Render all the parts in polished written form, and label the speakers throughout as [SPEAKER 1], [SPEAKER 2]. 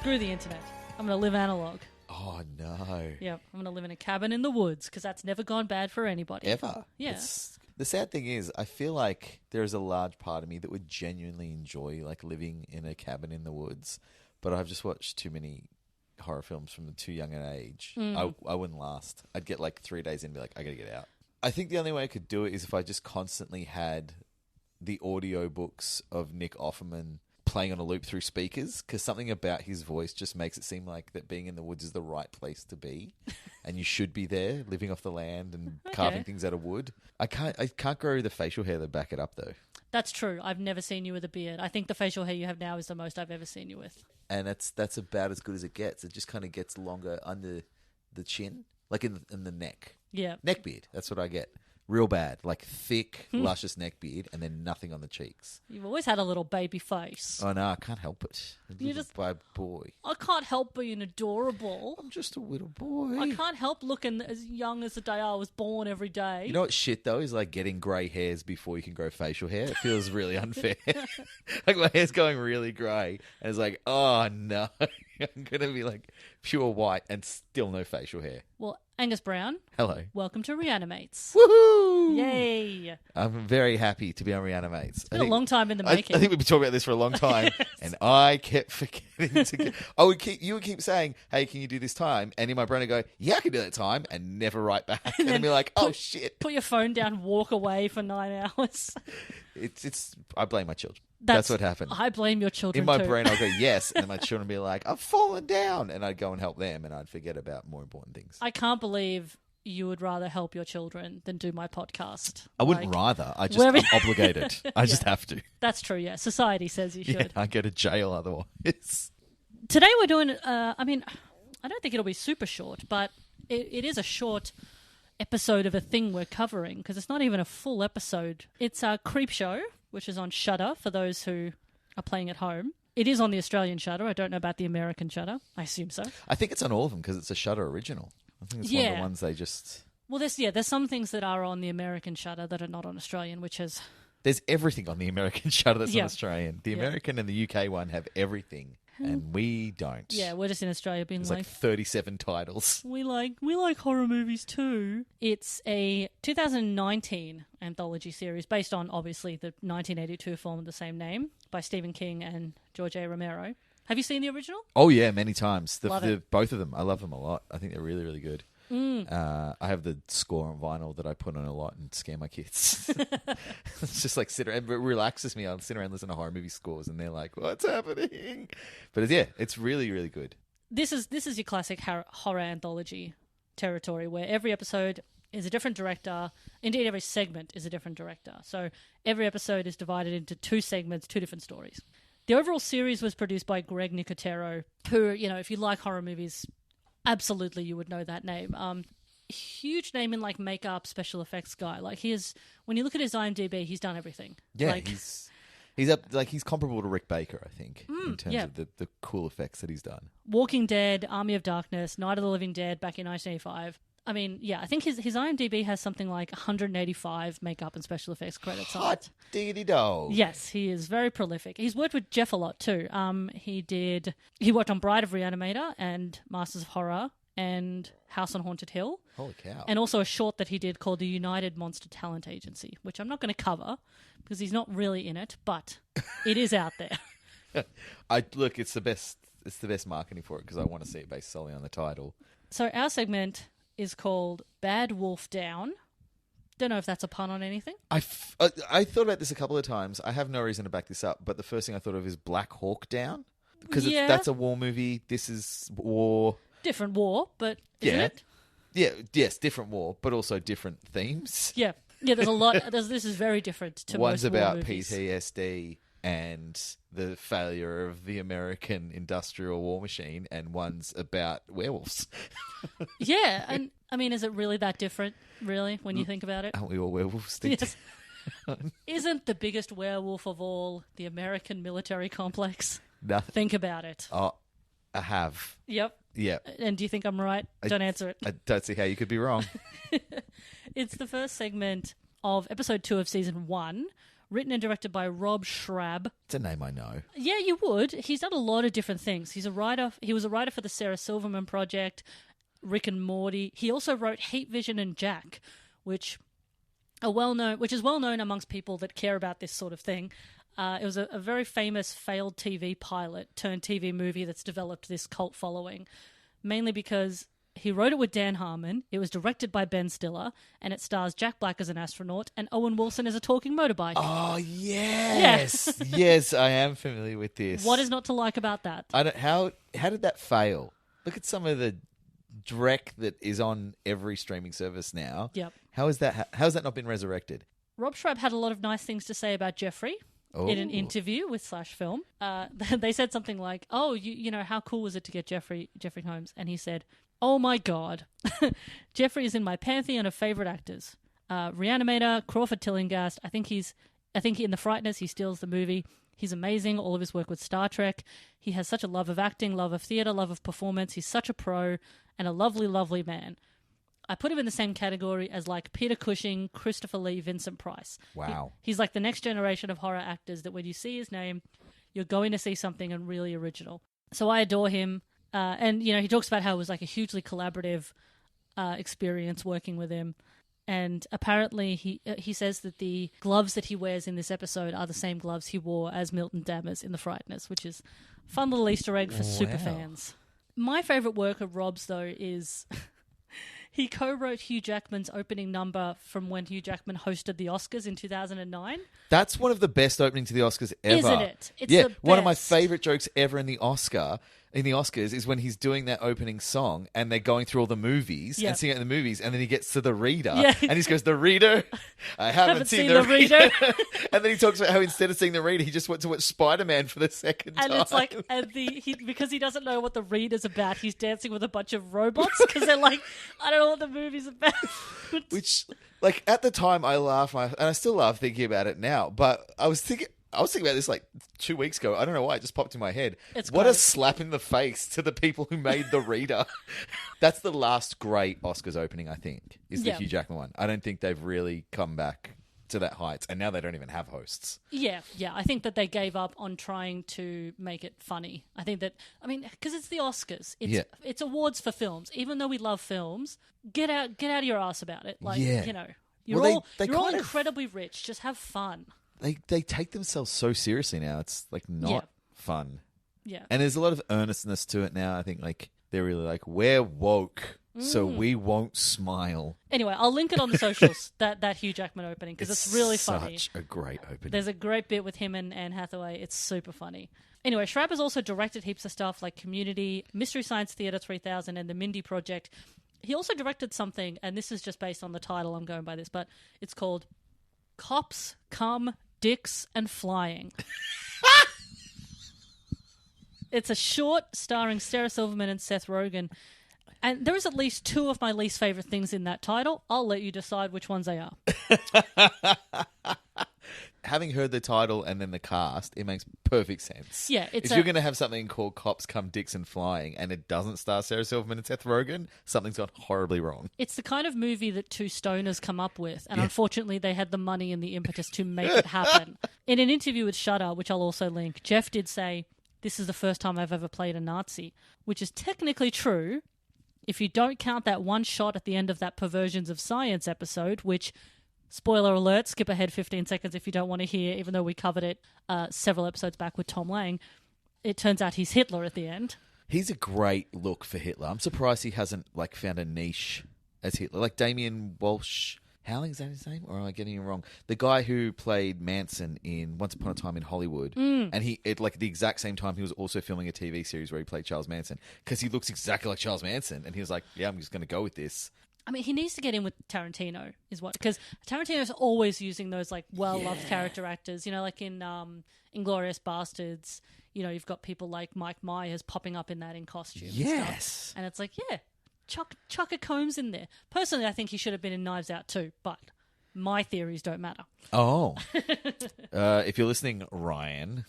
[SPEAKER 1] Screw the internet. I'm going to live analog.
[SPEAKER 2] Oh, no.
[SPEAKER 1] Yep, I'm going to live in a cabin in the woods because that's never gone bad for anybody.
[SPEAKER 2] Ever.
[SPEAKER 1] Yeah.
[SPEAKER 2] The sad thing is, I feel like there is a large part of me that would genuinely enjoy like living in a cabin in the woods, but I've just watched too many horror films from too young an age. I wouldn't last. I'd get like 3 days in and be like, I got to get out. I think the only way I could do it is if I just constantly had the audio books of Nick Offerman playing on a loop through speakers, because something about his voice just makes it seem like that being in the woods is the right place to be, and you should be there, living off the land and carving things out of wood. I can't grow the facial hair to back it up, though.
[SPEAKER 1] That's true. I've never seen you with a beard. I think the facial hair you have now is the most I've ever seen you with.
[SPEAKER 2] And that's about as good as it gets. It just kind of gets longer under the chin, like in the neck.
[SPEAKER 1] Yeah.
[SPEAKER 2] Neck beard. That's what I get. Real bad. Like thick, luscious neck beard and then nothing on the cheeks.
[SPEAKER 1] You've always had a little baby face.
[SPEAKER 2] Oh, no, I can't help it.
[SPEAKER 1] You're just
[SPEAKER 2] by boy.
[SPEAKER 1] I can't help being adorable.
[SPEAKER 2] I'm just a little boy.
[SPEAKER 1] I can't help looking as young as the day I was born every day.
[SPEAKER 2] You know what shit, though, is like getting grey hairs before you can grow facial hair. It feels really unfair. Like my hair's going really grey and it's like, oh, no. I'm going to be like pure white and still no facial hair.
[SPEAKER 1] Well, Angus Brown.
[SPEAKER 2] Hello.
[SPEAKER 1] Welcome to Reanimates.
[SPEAKER 2] Woohoo!
[SPEAKER 1] Yay!
[SPEAKER 2] I'm very happy to be on Reanimates.
[SPEAKER 1] It's been a long time in the making.
[SPEAKER 2] I think we've been talking about this for a long time, and I kept forgetting to. You would keep saying, "Hey, can you do this time?" And in my brain, I go, "Yeah, I can do that time," and never write back, and then be like, "Oh shit!"
[SPEAKER 1] Put your phone down, walk away for 9 hours.
[SPEAKER 2] It's. I blame my children. That's what happened.
[SPEAKER 1] I blame your children.
[SPEAKER 2] In my
[SPEAKER 1] too.
[SPEAKER 2] brain, I'll go yes, and then my children would be like, "I've fallen down," and I'd go and help them, and I'd forget about more important things.
[SPEAKER 1] I can't believe you would rather help your children than do my podcast.
[SPEAKER 2] I wouldn't rather. I'm obligated. I just have to.
[SPEAKER 1] That's true, yeah. Society says you should.
[SPEAKER 2] Yeah, I go to jail otherwise.
[SPEAKER 1] Today we're doing, I don't think it'll be super short, but it is a short episode of a thing we're covering, because it's not even a full episode. It's our Creepshow, which is on Shudder for those who are playing at home. It is on the Australian Shudder. I don't know about the American Shudder. I assume so.
[SPEAKER 2] I think it's on all of them because it's a Shudder original. I think it's one of the ones they just...
[SPEAKER 1] Well, there's some things that are on the American Shudder that are not on Australian, which is...
[SPEAKER 2] There's everything on the American Shudder that's on Australian. The American and the UK one have everything, and we don't.
[SPEAKER 1] Yeah, we're just in Australia being
[SPEAKER 2] There's like 37 titles.
[SPEAKER 1] We like horror movies too. It's a 2019 anthology series based on, obviously, the 1982 film of the same name by Stephen King and George A. Romero. Have you seen the original?
[SPEAKER 2] Oh, yeah, many times.
[SPEAKER 1] Both
[SPEAKER 2] of them. I love them a lot. I think they're really, really good. I have the score on vinyl that I put on a lot and scare my kids. It's just like it relaxes me. I'll sit around and listen to horror movie scores and they're like, what's happening? But it's really, really good. This is
[SPEAKER 1] your classic horror anthology territory where every episode is a different director. Indeed, every segment is a different director. So every episode is divided into 2 segments, 2 different stories. The overall series was produced by Greg Nicotero, who, if you like horror movies, absolutely you would know that name. Huge name in like makeup, special effects guy. Like when you look at his IMDb, he's done everything.
[SPEAKER 2] Yeah, he's comparable to Rick Baker, I think, in terms of the cool effects that he's done.
[SPEAKER 1] Walking Dead, Army of Darkness, Night of the Living Dead back in 1985. I mean, yeah, I think his IMDb has something like 185 makeup and special effects credits on it.
[SPEAKER 2] Hot diggity dog.
[SPEAKER 1] Yes, he is very prolific. He's worked with Jeff a lot too. He worked on Bride of Reanimator and Masters of Horror and House on Haunted Hill.
[SPEAKER 2] Holy cow.
[SPEAKER 1] And also a short that he did called the United Monster Talent Agency, which I'm not going to cover because he's not really in it, but it is out there.
[SPEAKER 2] It's the best marketing for it because I want to see it based solely on the title.
[SPEAKER 1] So our segment is called Bad Wolf Down. Don't know if that's a pun on anything.
[SPEAKER 2] I thought about this a couple of times. I have no reason to back this up, but the first thing I thought of is Black Hawk Down. Because that's a war movie. This is war.
[SPEAKER 1] Different war, but isn't it?
[SPEAKER 2] Yeah, yes, different war, but also different themes.
[SPEAKER 1] Yeah, there's a lot. This is very different to
[SPEAKER 2] One's
[SPEAKER 1] most war
[SPEAKER 2] about
[SPEAKER 1] movies.
[SPEAKER 2] PTSD and the failure of the American industrial war machine, and one's about werewolves.
[SPEAKER 1] Yeah, and I mean, is it really that different, really, when you think about it?
[SPEAKER 2] Aren't we all werewolves?
[SPEAKER 1] Yes. Isn't the biggest werewolf of all the American military complex?
[SPEAKER 2] Nothing.
[SPEAKER 1] Think about it.
[SPEAKER 2] Oh, I have.
[SPEAKER 1] Yep.
[SPEAKER 2] Yeah.
[SPEAKER 1] And do you think I'm right? Don't answer it.
[SPEAKER 2] I don't see how you could be wrong.
[SPEAKER 1] It's the first segment of episode 2 of season 1, written and directed by Rob Schrab.
[SPEAKER 2] It's a name I know.
[SPEAKER 1] Yeah, you would. He's done a lot of different things. He's a writer. He was a writer for the Sarah Silverman Project, Rick and Morty. He also wrote Heat Vision and Jack, which is well known amongst people that care about this sort of thing. It was a very famous failed TV pilot turned TV movie that's developed this cult following, mainly because he wrote it with Dan Harmon, it was directed by Ben Stiller, and it stars Jack Black as an astronaut and Owen Wilson as a talking motorbike.
[SPEAKER 2] Oh, yes. Yeah. Yes, I am familiar with this.
[SPEAKER 1] What is not to like about that?
[SPEAKER 2] How did that fail? Look at some of the dreck that is on every streaming service now.
[SPEAKER 1] Yep.
[SPEAKER 2] How has that not been resurrected?
[SPEAKER 1] Rob Schrab had a lot of nice things to say about Jeffrey. In an interview with Slash Film. They said something like, oh, you know, how cool was it to get Jeffrey Holmes? And he said, oh my God, Jeffrey is in my pantheon of favourite actors. Reanimator, Crawford Tillinghast. I think in The Frighteners, he steals the movie. He's amazing. All of his work with Star Trek. He has such a love of acting, love of theatre, love of performance. He's such a pro and a lovely, lovely man. I put him in the same category as like Peter Cushing, Christopher Lee, Vincent Price.
[SPEAKER 2] Wow.
[SPEAKER 1] He's like the next generation of horror actors that when you see his name, you're going to see something really original. So I adore him. And, you know, he talks about how it was like a hugely collaborative experience working with him. And apparently he says that the gloves that he wears in this episode are the same gloves he wore as Milton Dammers in The Frighteners, which is a fun little Easter egg for super fans. My favourite work of Rob's, though, is... He co-wrote Hugh Jackman's opening number from when Hugh Jackman hosted the Oscars in 2009.
[SPEAKER 2] That's one of the best openings to the Oscars ever.
[SPEAKER 1] Isn't it? It's
[SPEAKER 2] the
[SPEAKER 1] best.
[SPEAKER 2] One of my favourite jokes ever in the Oscars is when he's doing that opening song and they're going through all the movies and singing out the movies, and then he gets to the reader and he just goes, the reader? I haven't seen the reader. And then he talks about how instead of seeing the reader, he just went to watch Spider-Man for the second time.
[SPEAKER 1] And it's like, because he doesn't know what the reader's about, he's dancing with a bunch of robots because they're like, I don't know what the movie's about.
[SPEAKER 2] Which, like, at the time I laughed, and I still laugh thinking about it now, but I was thinking about this like 2 weeks ago. I don't know why, it just popped in my head. What a slap in the face to the people who made the reader. That's the last great Oscars opening, I think, is the Hugh Jackman one. I don't think they've really come back to that heights, and now they don't even have hosts. Yeah.
[SPEAKER 1] I think that they gave up on trying to make it funny. I think that, because it's the Oscars. It's awards for films. Even though we love films, get out of your ass about it. Like, you know, you're all incredibly rich. Just have fun.
[SPEAKER 2] They take themselves so seriously now. It's like not fun.
[SPEAKER 1] Yeah.
[SPEAKER 2] And there's a lot of earnestness to it now. I think like they're really like, we're woke, so we won't smile.
[SPEAKER 1] Anyway, I'll link it on the socials, that Hugh Jackman opening, because it's really funny.
[SPEAKER 2] Such a great opening.
[SPEAKER 1] There's a great bit with him and Anne Hathaway. It's super funny. Anyway, Schrab has also directed heaps of stuff like Community, Mystery Science Theater 3000, and The Mindy Project. He also directed something, and this is just based on the title, I'm going by this, but it's called Cops Come Dicks and Flying. It's a short starring Sarah Silverman and Seth Rogen, and there is at least two of my least favourite things in that title. I'll let you decide which ones they are.
[SPEAKER 2] Having heard the title and then the cast, it makes perfect sense.
[SPEAKER 1] Yeah,
[SPEAKER 2] if you're going to have something called Cops Come Dicks and Flying and it doesn't star Sarah Silverman and Seth Rogen, something's gone horribly wrong.
[SPEAKER 1] It's the kind of movie that two stoners come up with, and unfortunately they had the money and the impetus to make it happen. In an interview with Shudder, which I'll also link, Jeff did say, "This is the first time I've ever played a Nazi," which is technically true if you don't count that one shot at the end of that Perversions of Science episode, which... Spoiler alert, skip ahead 15 seconds if you don't want to hear, even though we covered it several episodes back with Tom Lang. It turns out he's Hitler at the end.
[SPEAKER 2] He's a great look for Hitler. I'm surprised he hasn't found a niche as Hitler. Like Damien Walsh. Howling, is that his name? Or am I getting it wrong? The guy who played Manson in Once Upon a Time in Hollywood. And he, at the exact same time, he was also filming a TV series where he played Charles Manson. Because he looks exactly like Charles Manson. And he was like, yeah, I'm just going to go with this.
[SPEAKER 1] He needs to get in with Tarantino, because Tarantino's always using those well-loved character actors. You know, like in Inglourious Bastards, you know, you've got people like Mike Myers popping up in that in costume.
[SPEAKER 2] Yes.
[SPEAKER 1] And it's like, chuck a Combs in there. Personally, I think he should have been in Knives Out too, but my theories don't matter.
[SPEAKER 2] Oh. If you're listening, Ryan.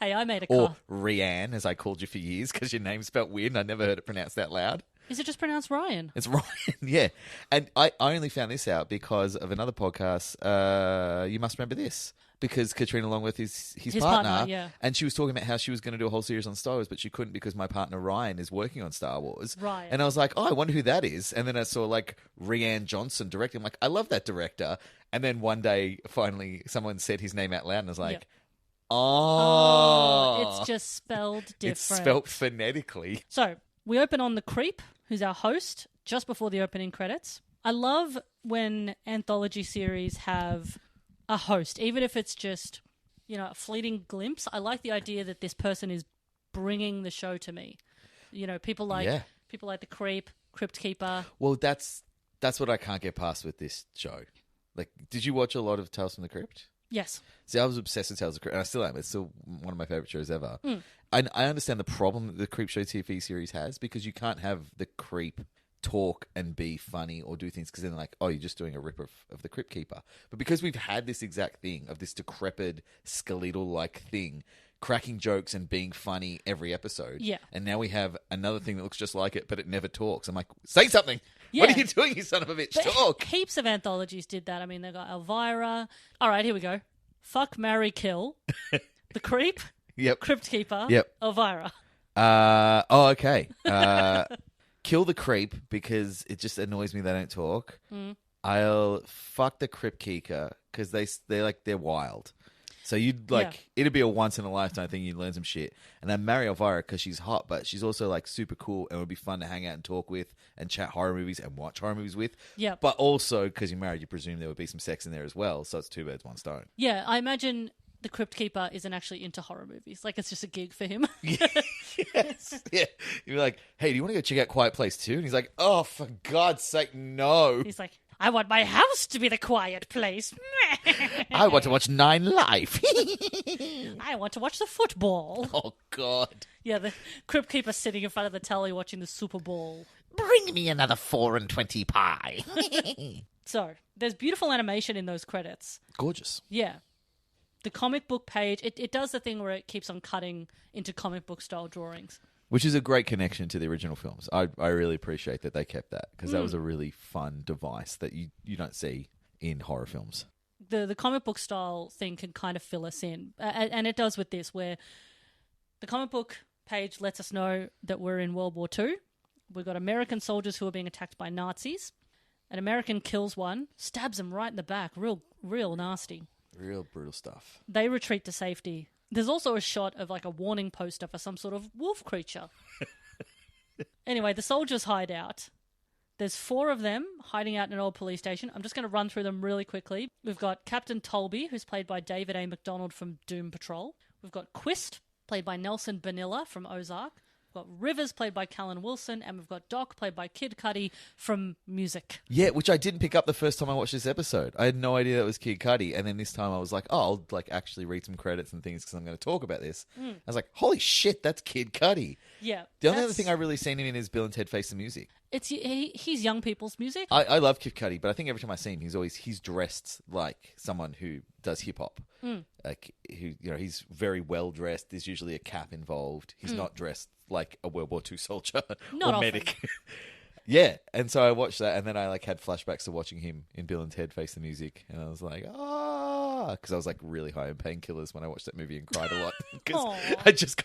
[SPEAKER 1] Hey, I made a
[SPEAKER 2] Or Rianne, as I called you for years, because your name's spelt weird and I never heard it pronounced out loud.
[SPEAKER 1] Is it just pronounced Ryan?
[SPEAKER 2] It's Ryan, yeah. And I only found this out because of another podcast, You Must Remember This. Because Katrina Longworth is his partner,
[SPEAKER 1] yeah.
[SPEAKER 2] And she was talking about how she was going to do a whole series on Star Wars, but she couldn't because my partner Ryan is working on Star Wars.
[SPEAKER 1] Right.
[SPEAKER 2] And I was like, oh, I wonder who that is. And then I saw like Rianne Johnson directing. I'm like, I love that director. And then one day, finally, someone said his name out loud, and I was like, oh,
[SPEAKER 1] it's just spelled different.
[SPEAKER 2] It's spelled phonetically.
[SPEAKER 1] So we open on the Creep, who's our host, just before the opening credits. I love when anthology series have a host, even if it's just, a fleeting glimpse. I like the idea that this person is bringing the show to me. People like the Creep, Cryptkeeper.
[SPEAKER 2] Well, that's what I can't get past with this show. Like, did you watch a lot of Tales from the Crypt?
[SPEAKER 1] Yes.
[SPEAKER 2] See, I was obsessed with Tales of the Crypt, and I still am. It's still one of my favorite shows ever. I understand the problem that the Creepshow TV series has, because you can't have the Creep talk and be funny or do things, because then like, oh, you're just doing a rip of the Cryptkeeper. But because we've had this exact thing of this decrepit skeletal-like thing cracking jokes and being funny every episode, and now we have another thing that looks just like it, but it never talks. I'm like, say something. What are you doing, you son of a bitch?
[SPEAKER 1] But
[SPEAKER 2] talk.
[SPEAKER 1] Heaps of anthologies did that. I mean, they got Elvira. All right, here we go. Fuck, marry, kill. The Creep.
[SPEAKER 2] Yep.
[SPEAKER 1] Cryptkeeper.
[SPEAKER 2] Yep.
[SPEAKER 1] Elvira.
[SPEAKER 2] Okay. Kill the Creep because it just annoys me they don't talk. I'll fuck the Cryptkeeper because they're wild. So you'd it'd be a once in a lifetime thing. You'd learn some shit, and then marry Elvira because she's hot, but she's also like super cool and would be fun to hang out and talk with and chat horror movies and watch horror movies with.
[SPEAKER 1] Yeah.
[SPEAKER 2] But also because you're married, you presume there would be some sex in there as well. So it's two birds, one stone.
[SPEAKER 1] Yeah, I imagine the Cryptkeeper isn't actually into horror movies. Like, it's just a gig for him.
[SPEAKER 2] Yes. Yeah. You're like, hey, do you want to go check out Quiet Place 2? And he's like, oh, for God's sake, no.
[SPEAKER 1] He's like, I want my house to be the quiet place.
[SPEAKER 2] I want to watch 9 Live.
[SPEAKER 1] I want to watch the football.
[SPEAKER 2] Oh, God.
[SPEAKER 1] Yeah, the Cryptkeeper sitting in front of the telly watching the Super Bowl.
[SPEAKER 2] Bring me another 4 and 20 pie.
[SPEAKER 1] So, there's beautiful animation in those credits.
[SPEAKER 2] Gorgeous.
[SPEAKER 1] Yeah. The comic book page, it does the thing where it keeps on cutting into comic book style drawings.
[SPEAKER 2] Which is a great connection to the original films. I really appreciate that they kept that, because that was a really fun device that you don't see in horror films.
[SPEAKER 1] The comic book style thing can kind of fill us in. And it does with this, where the comic book page lets us know that we're in World War II. We've got American soldiers who are being attacked by Nazis. An American kills one, stabs him right in the back. Real nasty.
[SPEAKER 2] Real brutal stuff.
[SPEAKER 1] They retreat to safety. There's also a shot of like a warning poster for some sort of wolf creature. Anyway, the soldiers hide out. There's 4 of them hiding out in an old police station. I'm just going to run through them really quickly. We've got Captain Tolby, who's played by David A. McDonald from Doom Patrol. We've got Quist, played by Nelson Bonilla from Ozark. We've got Rivers, played by Callan Wilson, and we've got Doc, played by Kid Cudi from Music.
[SPEAKER 2] Yeah, which I didn't pick up the first time I watched this episode. I had no idea that was Kid Cudi, and then this time I was like, oh, I'll like actually read some credits and things because I'm going to talk about this. I was like, holy shit, that's Kid Cudi.
[SPEAKER 1] Yeah.
[SPEAKER 2] The only other thing I've really seen him in is Bill and Ted Face the Music.
[SPEAKER 1] He's young people's music.
[SPEAKER 2] I love Kid Cudi, but I think every time I see him, he's dressed like someone who does hip hop. Like he's very well dressed. There's usually a cap involved. He's not dressed like a World War II soldier
[SPEAKER 1] Not
[SPEAKER 2] or
[SPEAKER 1] often.
[SPEAKER 2] medic. Yeah, and so I watched that, and then I like had flashbacks to watching him in Bill and Ted Face the Music, and I was like, because I was like really high on painkillers when I watched that movie and cried a lot because I just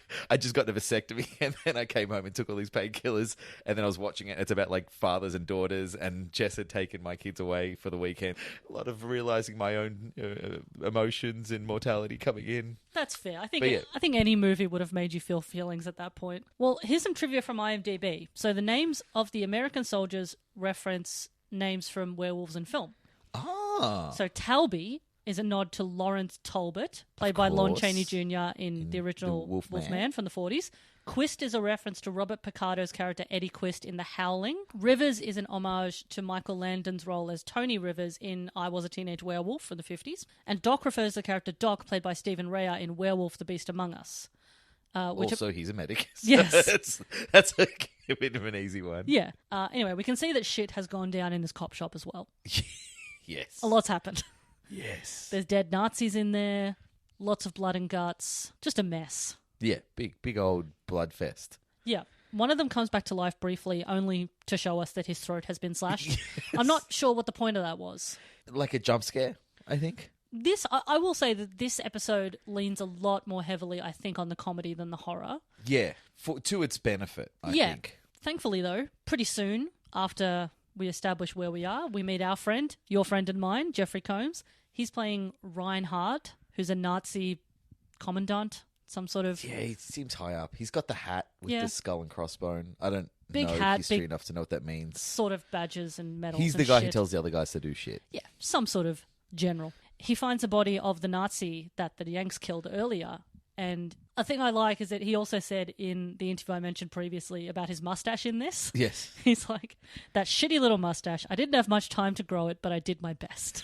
[SPEAKER 2] got the vasectomy, and then I came home and took all these painkillers, and then I was watching it. It's about like fathers and daughters, and Jess had taken my kids away for the weekend. A lot of realizing my own emotions and mortality coming in.
[SPEAKER 1] That's fair. I think any movie would have made you feel feelings at that point. Well, here's some trivia from IMDb. So the names of the American soldiers reference names from werewolves in film. So Talby is a nod to Lawrence Talbot, played by Lon Chaney Jr. in the original Wolfman from the 40s. Quist is a reference to Robert Picardo's character Eddie Quist in The Howling. Rivers is an homage to Michael Landon's role as Tony Rivers in I Was a Teenage Werewolf from the 50s. And Doc refers to the character Doc, played by Stephen Rea in Werewolf the Beast Among Us.
[SPEAKER 2] Also, he's a medic. So
[SPEAKER 1] yes.
[SPEAKER 2] That's a bit of an easy one.
[SPEAKER 1] Yeah. Anyway, we can see that shit has gone down in this cop shop as well.
[SPEAKER 2] Yes.
[SPEAKER 1] A lot's happened.
[SPEAKER 2] Yes.
[SPEAKER 1] There's dead Nazis in there, lots of blood and guts, just a mess.
[SPEAKER 2] Yeah, big old blood fest.
[SPEAKER 1] Yeah. One of them comes back to life briefly, only to show us that his throat has been slashed. Yes. I'm not sure what the point of that was.
[SPEAKER 2] Like a jump scare, I think.
[SPEAKER 1] I will say that this episode leans a lot more heavily, I think, on the comedy than the horror.
[SPEAKER 2] Yeah, to its benefit, I think.
[SPEAKER 1] Thankfully, though, pretty soon after we establish where we are, we meet our friend, your friend and mine, Jeffrey Combs. He's playing Reinhardt, who's a Nazi commandant, some sort of...
[SPEAKER 2] Yeah, he seems high up. He's got the hat with the skull and crossbone. I don't
[SPEAKER 1] big
[SPEAKER 2] know
[SPEAKER 1] hat,
[SPEAKER 2] history enough to know what that means.
[SPEAKER 1] Sort of badges and medals.
[SPEAKER 2] He's the guy who tells the other guys to do shit.
[SPEAKER 1] Yeah, some sort of general. He finds the body of the Nazi that the Yanks killed earlier. And a thing I like is that he also said in the interview I mentioned previously about his mustache in this.
[SPEAKER 2] Yes.
[SPEAKER 1] He's like, that shitty little mustache. I didn't have much time to grow it, but I did my best.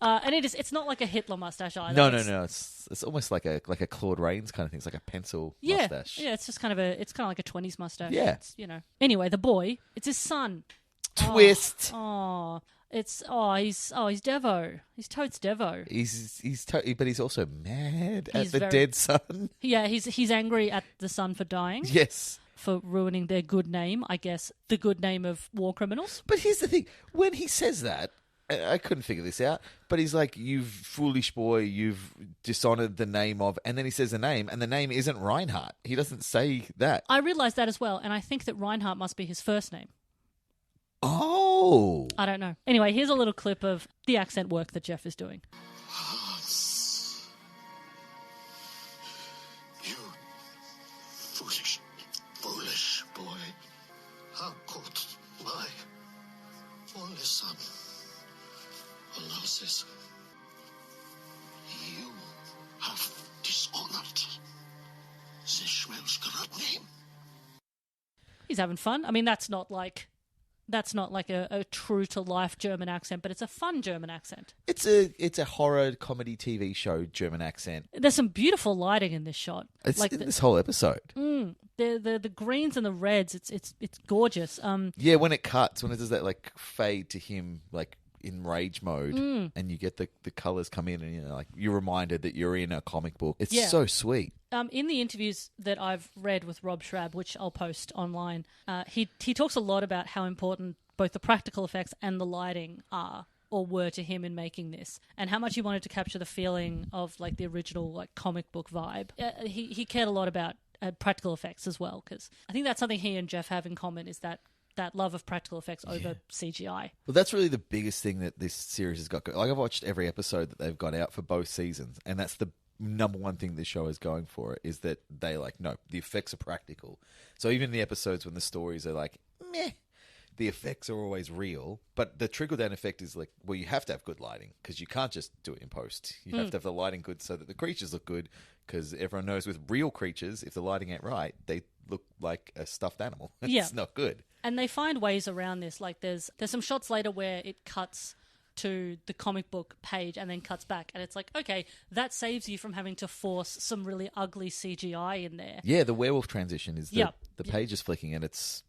[SPEAKER 1] And it's not like a Hitler mustache either.
[SPEAKER 2] No. It's almost like a Claude Rains kind of thing. It's like a pencil mustache.
[SPEAKER 1] Yeah, it's just kind of like a 20s mustache.
[SPEAKER 2] Yeah.
[SPEAKER 1] It's, Anyway, the boy, it's his son.
[SPEAKER 2] Twist.
[SPEAKER 1] He's Devo. He's totes Devo.
[SPEAKER 2] But he's also mad at the dead son.
[SPEAKER 1] Yeah, he's angry at the son for dying.
[SPEAKER 2] Yes.
[SPEAKER 1] For ruining their good name, I guess, the good name of war criminals.
[SPEAKER 2] But here's the thing. When he says that, I couldn't figure this out, but he's like, you foolish boy, you've dishonored the name of... And then he says the name, and the name isn't Reinhardt. He doesn't say that.
[SPEAKER 1] I realised that as well, and I think that Reinhardt must be his first name.
[SPEAKER 2] Oh.
[SPEAKER 1] I don't know. Anyway, here's a little clip of the accent work that Jeff is doing.
[SPEAKER 3] Hans, you foolish boy. How could my only son allow this? You have dishonored the Schmelzgrat name.
[SPEAKER 1] He's having fun. I mean, that's not like a true to life German accent, but it's a fun German accent.
[SPEAKER 2] It's a horror comedy TV show German accent.
[SPEAKER 1] There's some beautiful lighting in this shot.
[SPEAKER 2] It's like this whole episode.
[SPEAKER 1] The greens and the reds. It's gorgeous.
[SPEAKER 2] Yeah, when it cuts, when it does that like fade to him like in rage mode, and you get the colors come in, and you're reminded that you're in a comic book. It's so sweet.
[SPEAKER 1] In the interviews that I've read with Rob Schrab, which I'll post online, he talks a lot about how important both the practical effects and the lighting are or were to him in making this, and how much he wanted to capture the feeling of like the original like comic book vibe. He cared a lot about practical effects as well, because I think that's something he and Jeff have in common, is that love of practical effects over CGI. Well,
[SPEAKER 2] that's really the biggest thing that this series has got. Like, I've watched every episode that they've got out for both seasons, and that's the number one thing this show is going for, is that they no, the effects are practical. So even the episodes when the stories are like, meh, the effects are always real. But the trickle-down effect is like, well, you have to have good lighting, because you can't just do it in post. You have to have the lighting good so that the creatures look good, because everyone knows with real creatures, if the lighting ain't right, they look like a stuffed animal. It's not good.
[SPEAKER 1] And they find ways around this. Like there's some shots later where it cuts to the comic book page and then cuts back, and it's like, okay, that saves you from having to force some really ugly CGI in there.
[SPEAKER 2] Yeah, the werewolf transition is the page is flicking, and it's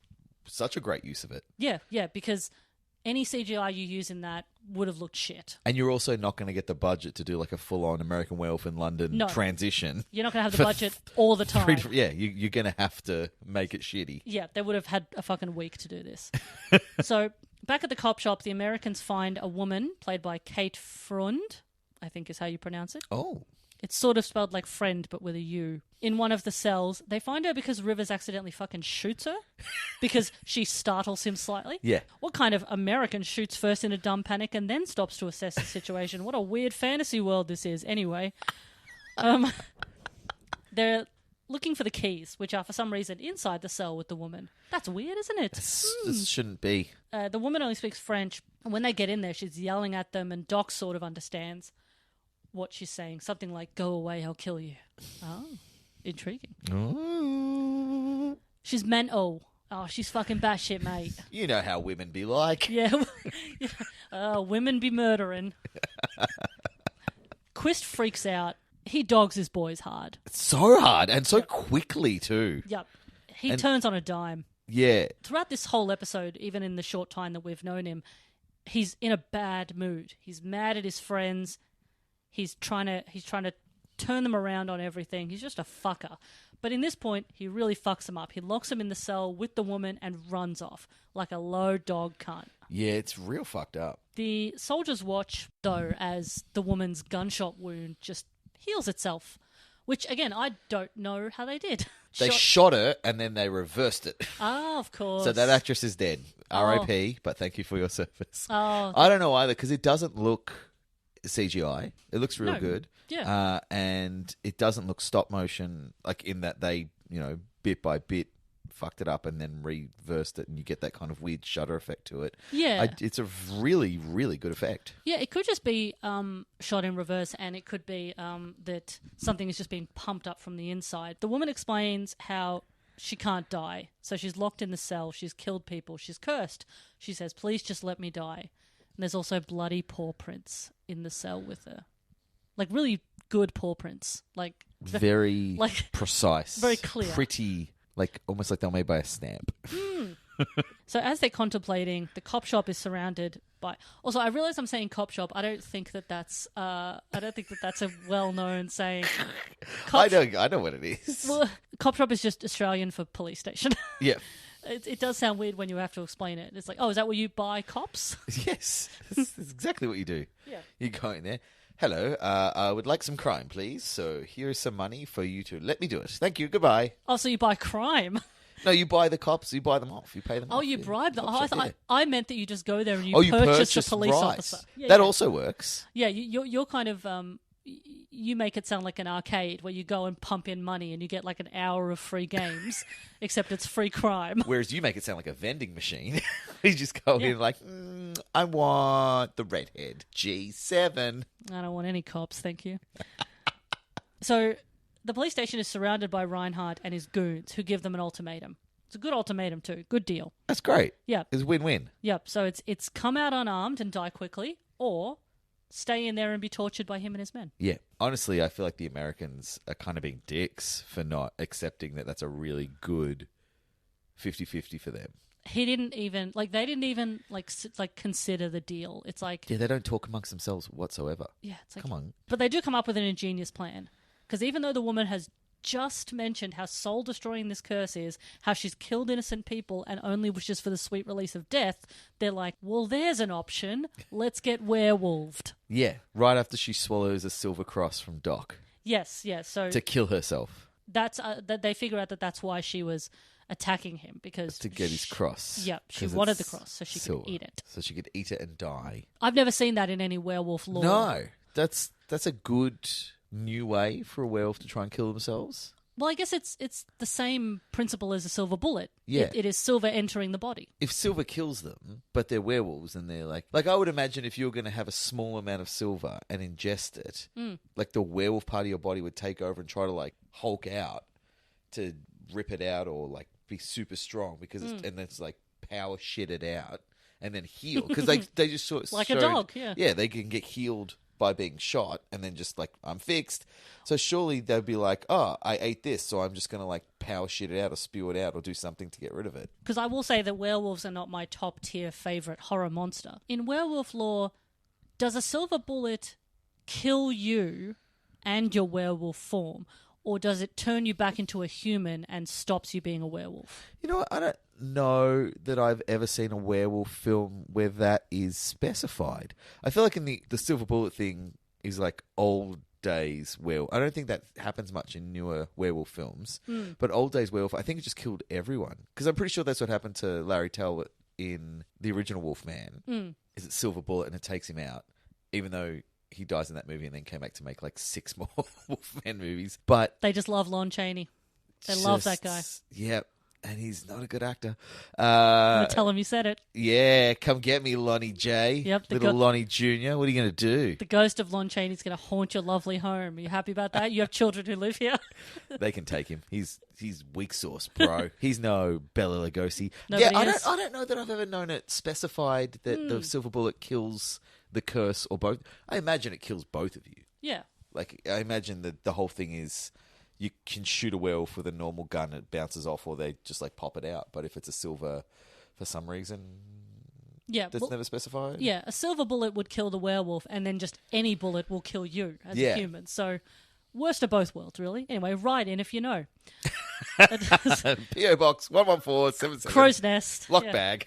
[SPEAKER 2] such a great use of it.
[SPEAKER 1] Yeah, because any CGI you use in that would have looked shit.
[SPEAKER 2] And you're also not going to get the budget to do like a full-on American Werewolf in London transition.
[SPEAKER 1] You're not going to have the budget all the time.
[SPEAKER 2] You're going to have to make it shitty.
[SPEAKER 1] Yeah, they would have had a fucking week to do this. So, back at the cop shop, the Americans find a woman, played by Kate Frund, I think is how you pronounce it.
[SPEAKER 2] Oh.
[SPEAKER 1] It's sort of spelled like friend, but with a U. In one of the cells, they find her because Rivers accidentally fucking shoots her because she startles him slightly.
[SPEAKER 2] Yeah.
[SPEAKER 1] What kind of American shoots first in a dumb panic and then stops to assess the situation? What a weird fantasy world this is. Anyway, they're looking for the keys, which are for some reason inside the cell with the woman. That's weird, isn't it?
[SPEAKER 2] This shouldn't be.
[SPEAKER 1] The woman only speaks French. And when they get in there, she's yelling at them, and Doc sort of understands what she's saying. Something like, go away, I'll kill you. Oh, intriguing.
[SPEAKER 2] Oh.
[SPEAKER 1] She's mental. Oh, she's fucking batshit, mate.
[SPEAKER 2] You know how women be like.
[SPEAKER 1] Yeah. Women be murdering. Quist freaks out. He dogs his boys hard.
[SPEAKER 2] So hard, and so quickly, too.
[SPEAKER 1] Yep. He turns on a dime.
[SPEAKER 2] Yeah.
[SPEAKER 1] Throughout this whole episode, even in the short time that we've known him, he's in a bad mood. He's mad at his friends. He's trying to turn them around on everything. He's just a fucker. But in this point, he really fucks them up. He locks them in the cell with the woman and runs off like a low dog cunt.
[SPEAKER 2] Yeah, it's real fucked up.
[SPEAKER 1] The soldiers watch, though, as the woman's gunshot wound just heals itself, which, again, I don't know how they did.
[SPEAKER 2] They shot her and then they reversed it.
[SPEAKER 1] Ah, of course.
[SPEAKER 2] So that actress is dead. R.I.P., but thank you for your service.
[SPEAKER 1] Oh.
[SPEAKER 2] I don't know either, because it doesn't look CGI. It looks real
[SPEAKER 1] No.
[SPEAKER 2] good.
[SPEAKER 1] Yeah.
[SPEAKER 2] And it doesn't look stop motion, like in that they, bit by bit fucked it up and then reversed it, and you get that kind of weird shutter effect to it.
[SPEAKER 1] Yeah.
[SPEAKER 2] It's a really, really good effect.
[SPEAKER 1] Yeah, it could just be shot in reverse, and it could be that something is just being pumped up from the inside. The woman explains how she can't die. So she's locked in the cell. She's killed people. She's cursed. She says, please just let me die. And there's also bloody paw prints in the cell with her. Like, really good paw prints. Like
[SPEAKER 2] Very precise.
[SPEAKER 1] Very clear.
[SPEAKER 2] Pretty, like almost like they were made by a stamp.
[SPEAKER 1] So as they're contemplating, the cop shop is surrounded by... Also, I realize I'm saying cop shop. I don't think that that's a well-known saying.
[SPEAKER 2] I know what it is.
[SPEAKER 1] Well, cop shop is just Australian for police station.
[SPEAKER 2] Yeah.
[SPEAKER 1] It does sound weird when you have to explain it. It's like, oh, is that where you buy cops?
[SPEAKER 2] Yes. That's exactly what you do.
[SPEAKER 1] Yeah.
[SPEAKER 2] You go in there. Hello, I would like some crime, please. So here is some money for you to let me do it. Thank you. Goodbye.
[SPEAKER 1] Oh, so you buy crime?
[SPEAKER 2] No, you buy the cops. You buy them off. You pay them off.
[SPEAKER 1] Oh, you bribe them.
[SPEAKER 2] Cop shop,
[SPEAKER 1] I meant that you just go there and you
[SPEAKER 2] you
[SPEAKER 1] purchase a police
[SPEAKER 2] right.
[SPEAKER 1] officer. Yeah,
[SPEAKER 2] that
[SPEAKER 1] yeah.
[SPEAKER 2] also works.
[SPEAKER 1] Yeah, you're kind of... you make it sound like an arcade where you go and pump in money and you get like an hour of free games, except it's free crime.
[SPEAKER 2] Whereas you make it sound like a vending machine. You just go in like, I want the redhead G7.
[SPEAKER 1] I don't want any cops, thank you. So the police station is surrounded by Reinhardt and his goons who give them an ultimatum. It's a good ultimatum too. Good deal.
[SPEAKER 2] That's great.
[SPEAKER 1] Yeah.
[SPEAKER 2] It's win-win.
[SPEAKER 1] Yep. So it's come out unarmed and die quickly, or stay in there and be tortured by him and his men.
[SPEAKER 2] Yeah. Honestly, I feel like the Americans are kind of being dicks for not accepting that that's a really good 50-50 for them.
[SPEAKER 1] He didn't even they didn't even consider the deal. It's like,
[SPEAKER 2] Yeah, they don't talk amongst themselves whatsoever.
[SPEAKER 1] yeah, it's like,
[SPEAKER 2] Come on.
[SPEAKER 1] But they do come up with an ingenious plan, because even though the woman has just mentioned how soul destroying this curse is, how she's killed innocent people and only wishes for the sweet release of death, they're like, well, there's an option. Let's get werewolved.
[SPEAKER 2] Yeah, right after she swallows a silver cross from Doc
[SPEAKER 1] Yes, yes. So
[SPEAKER 2] to kill herself.
[SPEAKER 1] that's that they figure out that that's why she was attacking him, because
[SPEAKER 2] To get his cross.
[SPEAKER 1] Yep, she
[SPEAKER 2] 'Cause
[SPEAKER 1] wanted the
[SPEAKER 2] it's
[SPEAKER 1] cross so she
[SPEAKER 2] silver.
[SPEAKER 1] could eat it.
[SPEAKER 2] So she could eat it and die.
[SPEAKER 1] I've never seen that in any werewolf lore.
[SPEAKER 2] No, that's a good new way for a werewolf to try and kill themselves.
[SPEAKER 1] Well, I guess it's the same principle as a silver bullet.
[SPEAKER 2] Yeah.
[SPEAKER 1] It is silver entering the body.
[SPEAKER 2] If silver kills them, but they're werewolves and they're like I would imagine if you were going to have a small amount of silver and ingest it, like the werewolf part of your body would take over and try to like Hulk out to rip it out or like be super strong because and it's like power shit it out and then heal because they just sort of
[SPEAKER 1] Like a dog, yeah.
[SPEAKER 2] Yeah, they can get healed by being shot and then just like I'm fixed. So surely they'd be like, oh, I ate this, so I'm just gonna like power shit it out or spew it out or do something to get rid of it.
[SPEAKER 1] Because I will say that werewolves are not my top tier favorite horror monster. In werewolf lore, does a silver bullet kill you and your werewolf form, or does it turn you back into a human and stops you being a werewolf?
[SPEAKER 2] You know what? I don't know that I've ever seen a werewolf film where that is specified. I feel like in the silver bullet thing is like old days werewolf. I don't think that happens much in newer werewolf films. But old days werewolf, I think it just killed everyone. Because I'm pretty sure that's what happened to Larry Talbot in the original Wolfman. Is it silver bullet and it takes him out, even though he dies in that movie and then came back to make like 6 more Wolfman movies. But
[SPEAKER 1] They just love Lon Chaney. They love that guy.
[SPEAKER 2] Yeah, and he's not a good actor.
[SPEAKER 1] I'm going to tell him you said it.
[SPEAKER 2] Yeah, come get me, Lonnie J.
[SPEAKER 1] Yep,
[SPEAKER 2] Little Lonnie Jr. What are you going to do?
[SPEAKER 1] The ghost of Lon Chaney's going to haunt your lovely home. Are you happy about that? You have children who live here.
[SPEAKER 2] They can take him. He's weak sauce, bro. He's no Bela Lugosi.
[SPEAKER 1] Nobody
[SPEAKER 2] I
[SPEAKER 1] is.
[SPEAKER 2] don't know that I've ever known it specified that the silver bullet kills the curse or both. I imagine it kills both of you.
[SPEAKER 1] Yeah.
[SPEAKER 2] Like, I imagine that the whole thing is you can shoot a werewolf with a normal gun, it bounces off, or they just like pop it out. But if it's a silver, for some reason, that's never specified.
[SPEAKER 1] Yeah, a silver bullet would kill the werewolf, and then just any bullet will kill you as a human. So Worst of both worlds, really. Anyway, write in if you know.
[SPEAKER 2] P.O. Box 11477.
[SPEAKER 1] Crow's Nest.
[SPEAKER 2] Lock
[SPEAKER 1] Yeah.
[SPEAKER 2] bag.